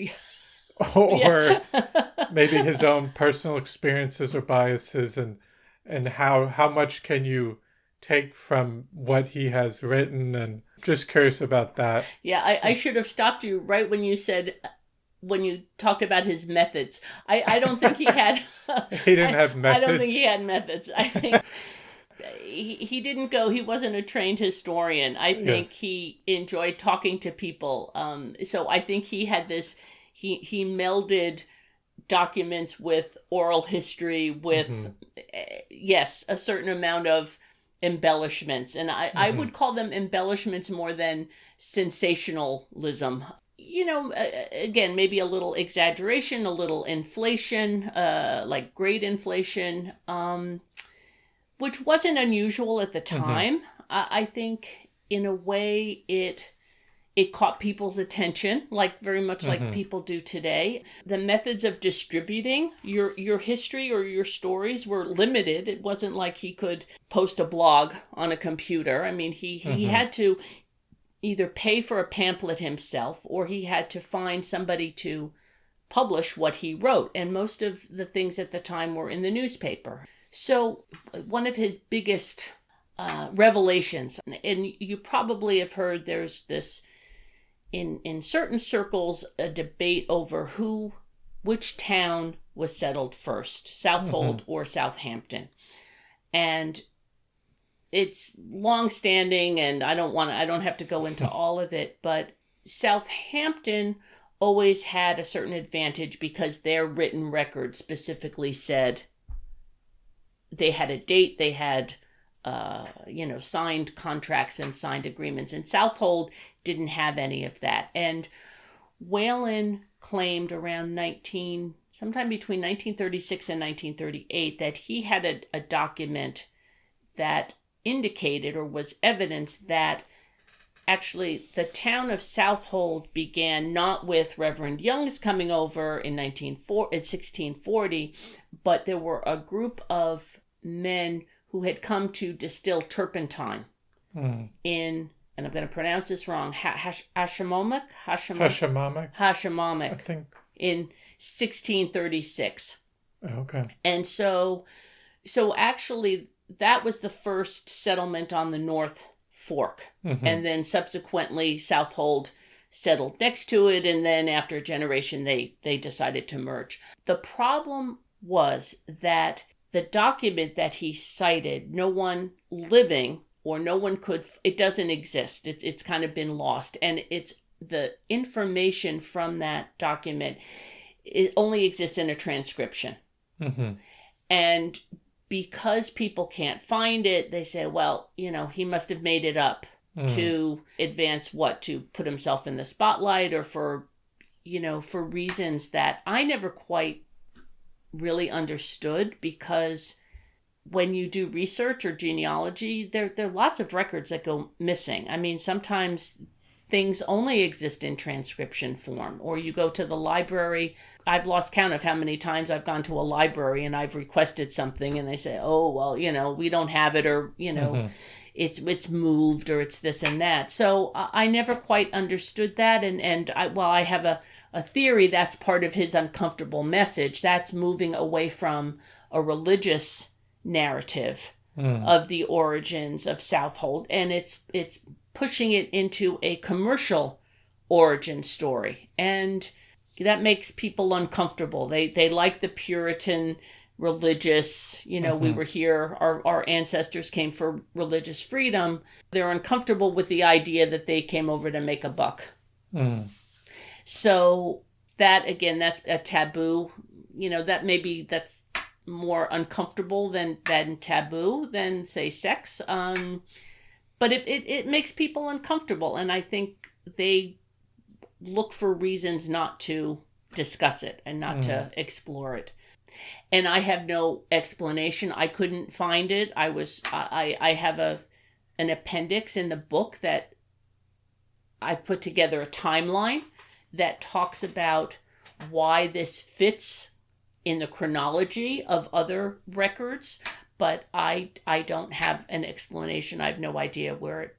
maybe his own personal experiences or biases, and how much can you take from what he has written? And just curious about that. Yeah, I should have stopped you right when you said, when you talked about his methods. I don't think he had he didn't have methods. I don't think he had methods. I think he didn't go, he wasn't a trained historian. I think he enjoyed talking to people. So I think he had this, he melded documents with oral history with, yes, a certain amount of embellishments. And I would call them embellishments more than sensationalism. You know, again, maybe a little exaggeration, a little inflation, like great inflation, which wasn't unusual at the time. I think in a way it caught people's attention, like very much like people do today. The methods of distributing your history or your stories were limited. It wasn't like he could post a blog on a computer. I mean, he had to either pay for a pamphlet himself, or he had to find somebody to publish what he wrote. And most of the things at the time were in the newspaper. So one of his biggest revelations, and you probably have heard there's this, in certain circles, a debate over which town was settled first, Southold or Southampton. And it's long-standing, and I don't have to go into all of it, but Southampton always had a certain advantage because their written record specifically said they had a date, they had signed contracts and signed agreements, and Southold didn't have any of that. And Wayland claimed around sometime between 1936 and 1938 that he had a document that indicated or was evidence that actually the town of Southold began not with Reverend Young's coming over in 1640, but there were a group of men who had come to distill turpentine in, and I'm going to pronounce this wrong, Hashimomic, I think, in 1636. Okay. And so actually that was the first settlement on the North Fork. And then subsequently Southold settled next to it, and then after a generation they decided to merge. The problem was that the document that he cited, no one living or no one could, it doesn't exist. It's kind of been lost. And it's the information from that document, it only exists in a transcription. And because people can't find it, they say, well, he must have made it up to advance what? To put himself in the spotlight, or for reasons that I never quite really understood, because when you do research or genealogy, there are lots of records that go missing. I mean, sometimes things only exist in transcription form, or you go to the library. I've lost count of how many times I've gone to a library and I've requested something and they say, oh, well, we don't have it, or, it's moved, or it's this and that. So I never quite understood that. And I have a theory that's part of his uncomfortable message. That's moving away from a religious narrative of the origins of Southold, and it's pushing it into a commercial origin story, and that makes people uncomfortable. They like the Puritan religious, we were here, our ancestors came for religious freedom. They're uncomfortable with the idea that they came over to make a buck. So that, again, that's a taboo that maybe that's more uncomfortable than taboo than, say, sex. But it makes people uncomfortable, and I think they look for reasons not to discuss it and not to explore it. And I have no explanation. I couldn't find it. I have an appendix in the book that I've put together a timeline that talks about why this fits in the chronology of other records, but I don't have an explanation. I have no idea where it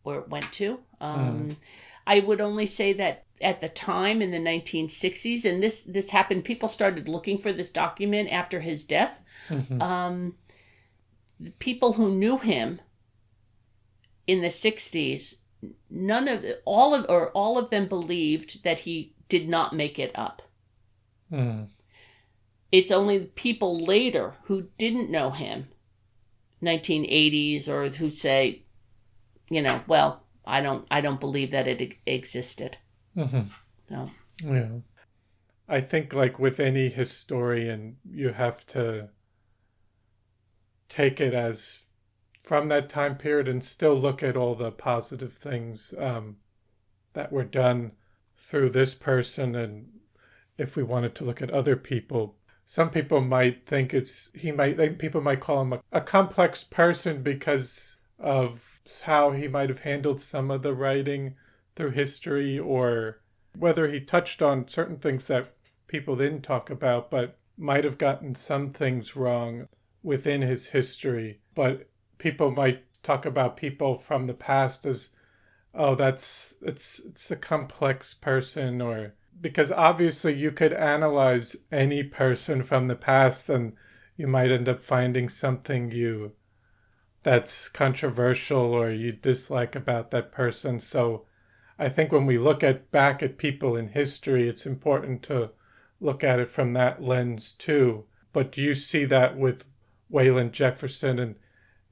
went to. I would only say that at the time in the 1960s, and this happened, people started looking for this document after his death. The people who knew him in the 60s, all of them believed that he did not make it up. It's only people later who didn't know him, 1980s, or who say, well, I don't believe that it existed. So. Yeah. I think like with any historian, you have to take it as from that time period and still look at all the positive things that were done through this person. And if we wanted to look at other people, some people might think people might call him a complex person because of how he might have handled some of the writing through history, or whether he touched on certain things that people didn't talk about, but might have gotten some things wrong within his history. But people might talk about people from the past as, oh, it's a complex person, or because obviously you could analyze any person from the past and you might end up finding something that's controversial or you dislike about that person. So I think when we look back at people in history, it's important to look at it from that lens too. But do you see that with Wayland Jefferson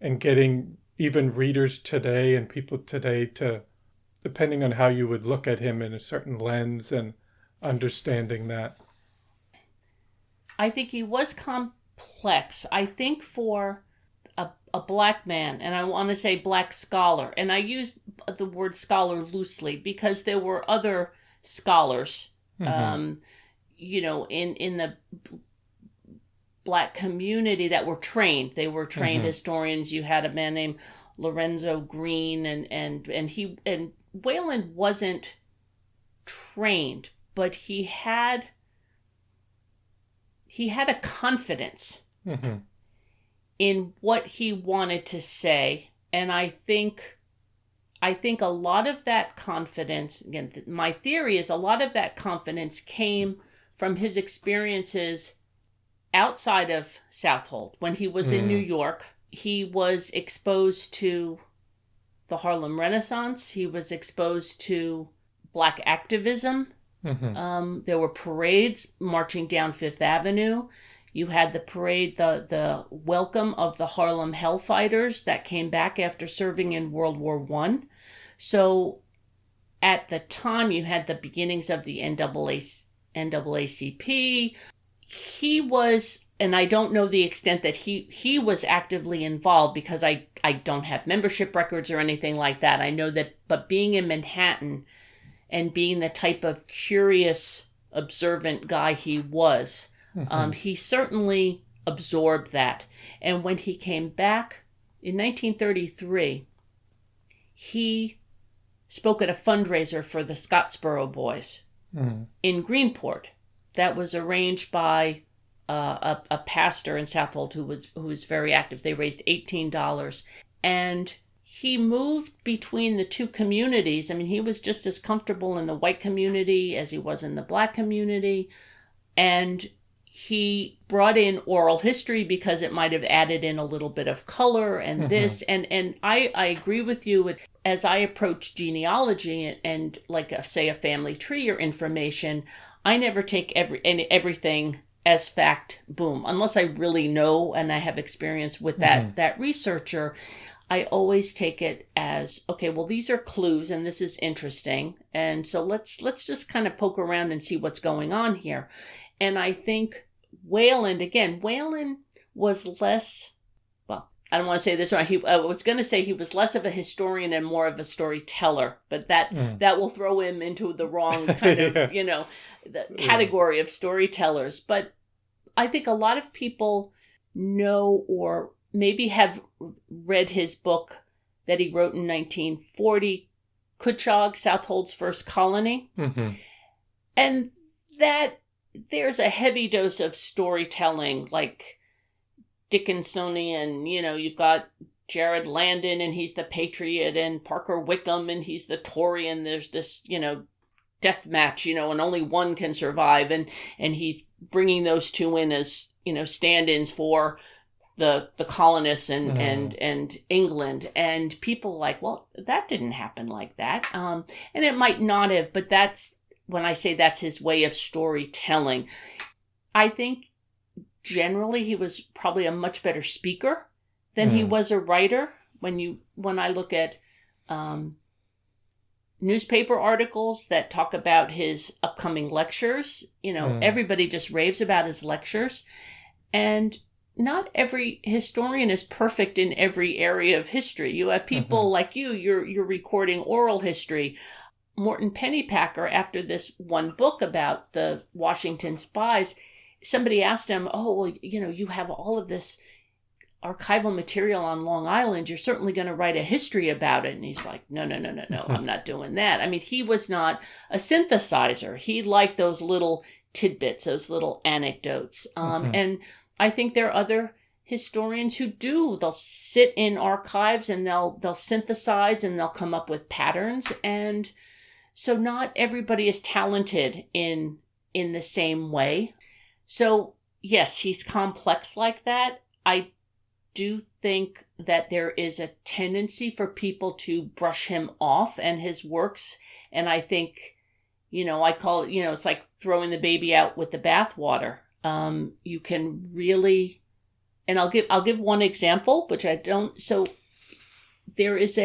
and getting even readers today and people today to, depending on how you would look at him in a certain lens and understanding that? I think he was complex. I think for a black man, and I want to say black scholar, and I use the word scholar loosely because there were other scholars, in the black community that were trained. They were trained historians. You had a man named Lorenzo Green, and Wayland wasn't trained, but he had a confidence in what he wanted to say. And I think a lot of that confidence, again, my theory is a lot of that confidence came from his experiences outside of Southold. When he was in New York, he was exposed to the Harlem Renaissance. He was exposed to black activism. There were parades marching down Fifth Avenue. You had the parade, the welcome of the Harlem Hellfighters that came back after serving in World War I. So at the time, you had the beginnings of the NAACP. He was, and I don't know the extent that he was actively involved because I don't have membership records or anything like that. I know that, but being in Manhattan and being the type of curious, observant guy he was, he certainly absorbed that. And when he came back in 1933, he spoke at a fundraiser for the Scottsboro Boys in Greenport. That was arranged by a pastor in Southold who was very active. They raised $18, and he moved between the two communities. I mean, he was just as comfortable in the white community as he was in the black community, and he brought in oral history because it might have added in a little bit of color and this. And I agree with you. As I approach genealogy and like, say, a family tree or information, I never take everything as fact, boom, unless I really know and I have experience with that researcher. I always take it as, okay, well, these are clues and this is interesting. And so let's just kind of poke around and see what's going on here. And I think Wayland was less, well, I don't want to say this right. I was going to say he was less of a historian and more of a storyteller, but that will throw him into the wrong kind of, the category of storytellers. But I think a lot of people know or maybe have read his book that he wrote in 1940, Kutchog, Southold's First Colony. Mm-hmm. And that there's a heavy dose of storytelling, like Dickinsonian. You've got Jared Landon and he's the patriot, and Parker Wickham and he's the Tory, and there's this, death match, and only one can survive. And he's bringing those two in as, stand-ins for the colonists and England. And people like, well, that didn't happen like that. And it might not have, but that's, when I say that's his way of storytelling, I think generally he was probably a much better speaker than he was a writer. When I look at newspaper articles that talk about his upcoming lectures, everybody just raves about his lectures. And not every historian is perfect in every area of history. You have people like you're recording oral history. Morton Pennypacker, after this one book about the Washington spies, somebody asked him, oh, well, you have all of this archival material on Long Island. You're certainly going to write a history about it. And he's like, no, I'm not doing that. I mean, he was not a synthesizer. He liked those little tidbits, those little anecdotes. And I think there are other historians who do. They'll sit in archives and they'll synthesize and they'll come up with patterns. And so not everybody is talented in the same way. So yes, he's complex like that. I do think that there is a tendency for people to brush him off and his works. And I think, I call it, it's like throwing the baby out with the bathwater. You can really, and I'll give one example, which I don't. So there is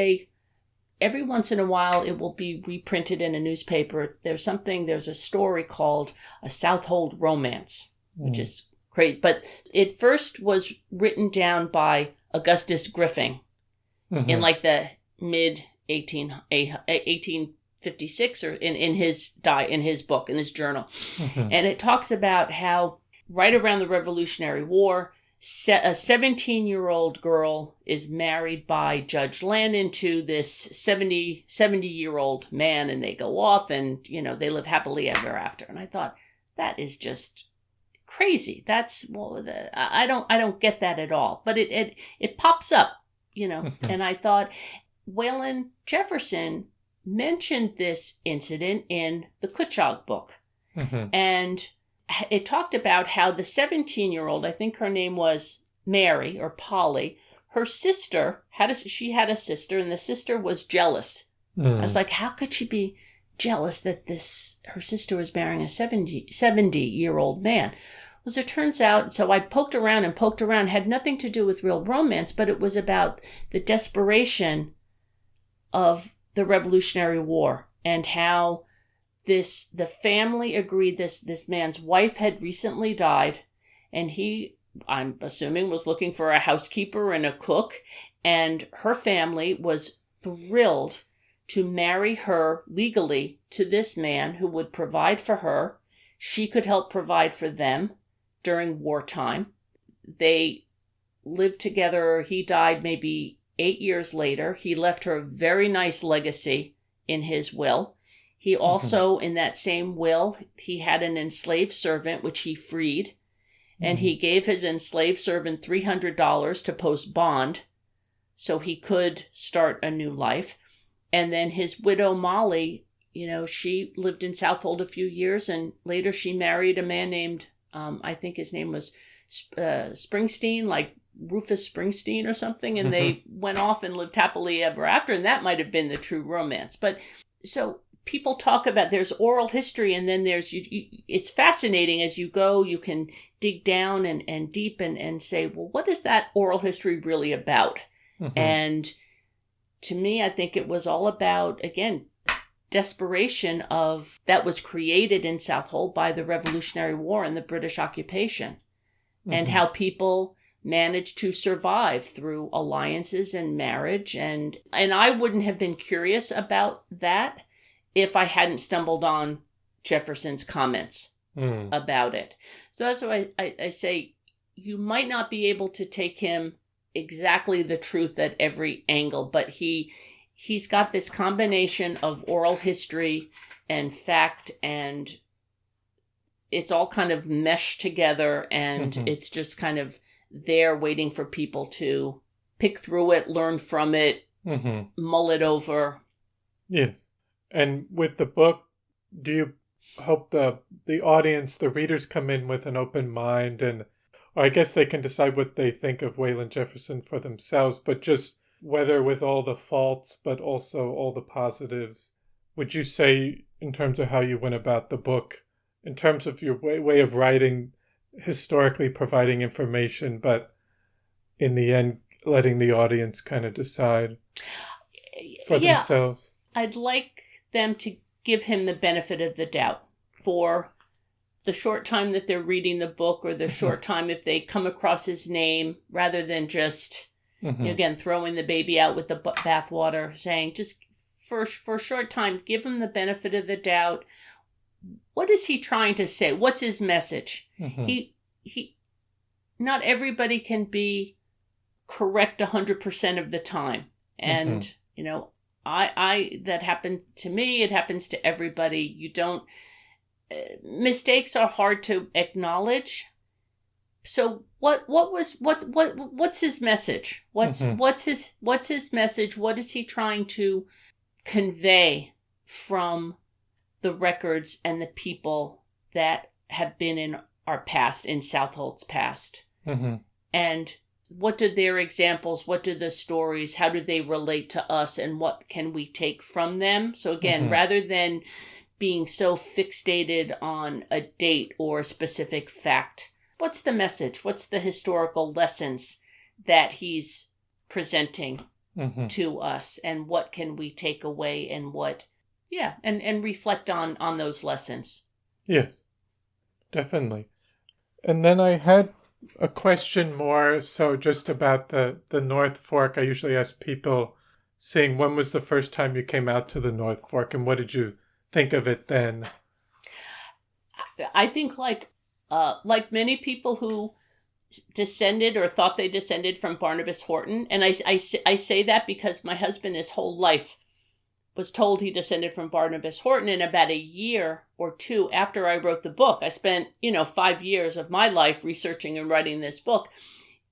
every once in a while it will be reprinted in a newspaper. There's a story called A Southold Romance, which is great. But it first was written down by Augustus Griffin in like the mid 1856 or in his book, in his journal. And it talks about how right around the Revolutionary War, a 17-year-old girl is married by Judge Landon to this 70-year-old man, and they go off and, they live happily ever after. And I thought, that is just crazy. I don't get that at all. But it pops up, and I thought Wayland Jefferson mentioned this incident in the Kutchog book. And it talked about how the 17-year-old, I think her name was Mary or Polly, her sister had a sister, and the sister was jealous. I was like, how could she be jealous that her sister was marrying a 70-year-old man? Well, as it turns out, so I poked around, had nothing to do with real romance, but it was about the desperation of the Revolutionary War and how the family agreed this man's wife had recently died, and he, I'm assuming, was looking for a housekeeper and a cook, and her family was thrilled to marry her legally to this man who would provide for her. She could help provide for them during wartime. They lived together. He died maybe 8 years later. He left her a very nice legacy in his will. He also, in that same will, he had an enslaved servant, which he freed, and he gave his enslaved servant $300 to post bond so he could start a new life. And then his widow, Molly, she lived in Southold a few years, and later she married a man named, I think his name was Springsteen, like Rufus Springsteen or something, and they went off and lived happily ever after, and that might have been the true romance. But so people talk about, there's oral history, and then there's, it's fascinating as you go, you can dig down and deep and say, well, what is that oral history really about? And to me, I think it was all about, again, desperation of that was created in Southold by the Revolutionary War and the British occupation, and how people managed to survive through alliances and marriage. And I wouldn't have been curious about that if I hadn't stumbled on Jefferson's comments about it. So that's why I say you might not be able to take him exactly the truth at every angle, but he's got this combination of oral history and fact, and it's all kind of meshed together, and it's just kind of there waiting for people to pick through it, learn from it, mull it over. Yes. And with the book, do you hope the audience, the readers, come in with an open mind, and or I guess they can decide what they think of Wayland Jefferson for themselves, but just whether with all the faults, but also all the positives, would you say, in terms of how you went about the book, in terms of your way of writing, historically providing information, but in the end, letting the audience kind of decide for themselves? I'd like them to give him the benefit of the doubt for the short time that they're reading the book, or the short time if they come across his name, rather than just, again, throwing the baby out with the bathwater, saying just for a short time, give him the benefit of the doubt. What is he trying to say? What's his message? He not everybody can be correct 100% of the time. And, I that happened to me. It happens to everybody. You don't, mistakes are hard to acknowledge. So what's his message? What's his message? What is he trying to convey from the records and the people that have been in our past, in Southold's past? And what do their examples, what do the stories, how do they relate to us, and what can we take from them? So again, rather than being so fixated on a date or a specific fact, what's the message? What's the historical lessons that he's presenting to us, and what can we take away, and what, and reflect on those lessons. Yes, definitely. And then I had a question more so just about the North Fork. I usually ask people, saying, when was the first time you came out to the North Fork, and what did you think of it then? I think like many people who descended or thought they descended from Barnabas Horton, and I say that because my husband his whole life was told he descended from Barnabas Horton, and about a year or two after I wrote the book, I spent 5 years of my life researching and writing this book.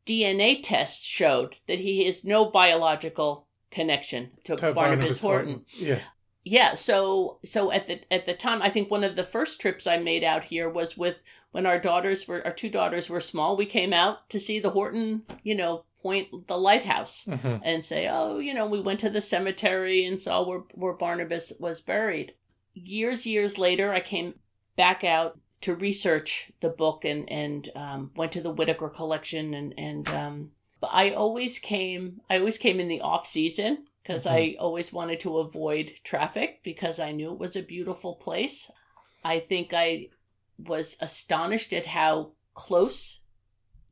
DNA tests showed that he has no biological connection to Barnabas Horton. Yeah. So at the time, I think one of the first trips I made out here was when our two daughters were small. We came out to see the Horton, point, the lighthouse, and say, we went to the cemetery and saw where Barnabas was buried. Years later, I came back out to research the book and went to the Whitaker collection but I always came in the off season, because I always wanted to avoid traffic, because I knew it was a beautiful place. I think I was astonished at how close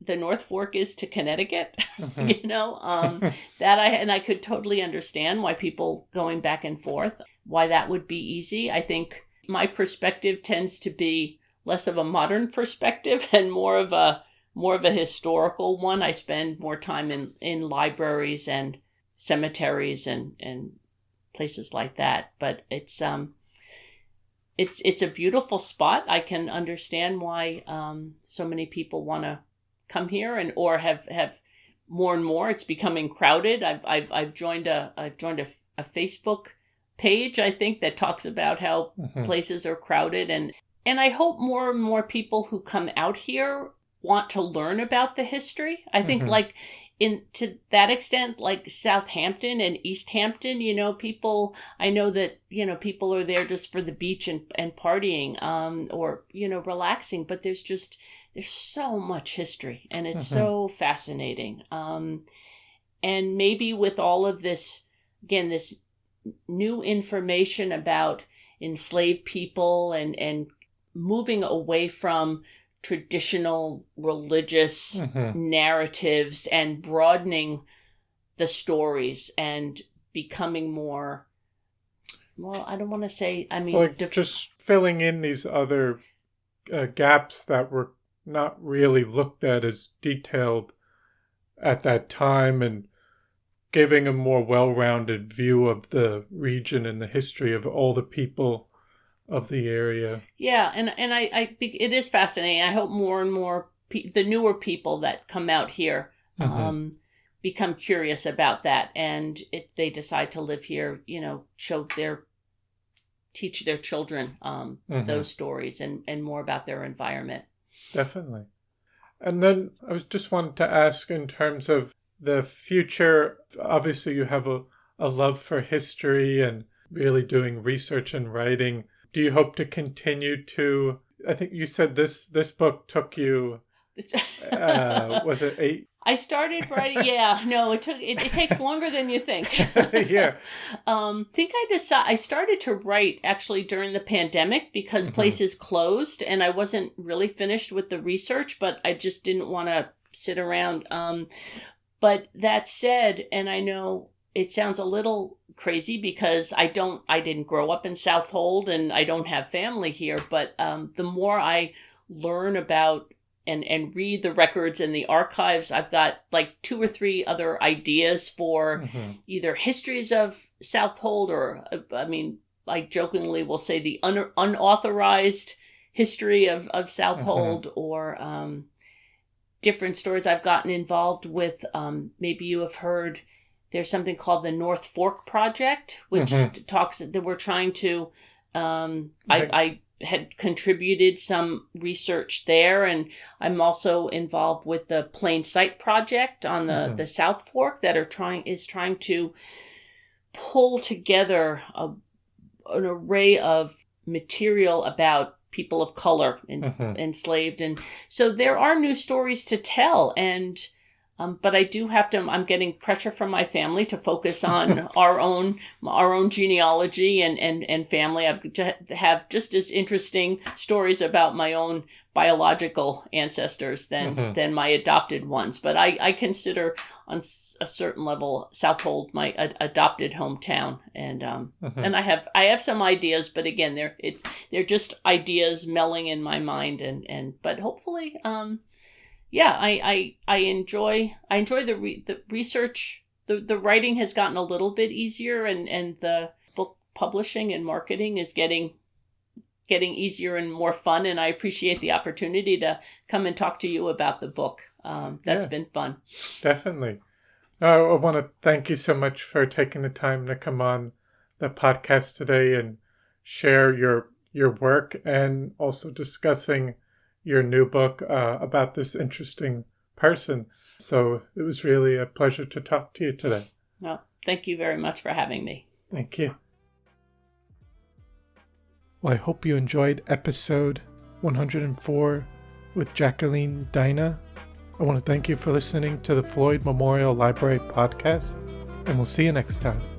the North Fork is to Connecticut, I could totally understand why people going back and forth, why that would be easy. I think my perspective tends to be less of a modern perspective and more of a historical one. I spend more time in libraries and cemeteries and places like that. But it's a beautiful spot. I can understand why so many people want to come here or have more and more. It's becoming crowded. I've joined a Facebook page, I think, that talks about how places are crowded, and I hope more and more people who come out here want to learn about the history. I think to that extent, like Southampton and East Hampton, people, I know that, people are there just for the beach and partying, or, relaxing, but there's so much history, and it's so fascinating. And maybe with all of this, again, this new information about enslaved people and moving away from traditional religious narratives and broadening the stories and becoming more, well, I don't want to say, I mean, like just filling in these other gaps that were not really looked at as detailed at that time, and giving a more well-rounded view of the region and the history of all the people of the area. Yeah, and I think it is fascinating. I hope more and more the newer people that come out here become curious about that, and if they decide to live here, teach their children those stories and more about their environment. Definitely. And then I was just wanted to ask, in terms of the future, obviously you have a love for history and really doing research and writing. Do you hope to continue to, I think you said this book took you, was it 8? I started writing, yeah, no, it takes longer than you think. Yeah. I started to write actually during the pandemic because places closed and I wasn't really finished with the research, but I just didn't want to sit around. But that said, and I know it sounds a little crazy because I didn't grow up in Southold and I don't have family here, but the more I learn about and read the records and the archives, I've got like 2 or 3 other ideas for either histories of Southold or, I mean, I jokingly will say the unauthorized history of Southold or different stories I've gotten involved with. Maybe you have heard there's something called the North Fork Project, which talks that we're trying to, I had contributed some research there, and I'm also involved with the Plain Sight Project on the South Fork that is trying to pull together an array of material about people of color and enslaved, and so there are new stories to tell, and but I do have to. I'm getting pressure from my family to focus on our own genealogy and family. I've to have just as interesting stories about my own biological ancestors than my adopted ones. But I consider on a certain level Southold my adopted hometown, and and I have some ideas, but again they're just ideas melting in my mind, and but hopefully. Yeah, I enjoy the research. The writing has gotten a little bit easier, and the book publishing and marketing is getting easier and more fun. And I appreciate the opportunity to come and talk to you about the book. That's been fun. Definitely. I want to thank you so much for taking the time to come on the podcast today and share your work, and also discussing your new book about this interesting person. So it was really a pleasure to talk to you today. Well, thank you very much for having me. Thank you. Well, I hope you enjoyed episode 104 with Jacqueline Dinan. I want to thank you for listening to the Floyd Memorial Library podcast, and we'll see you next time.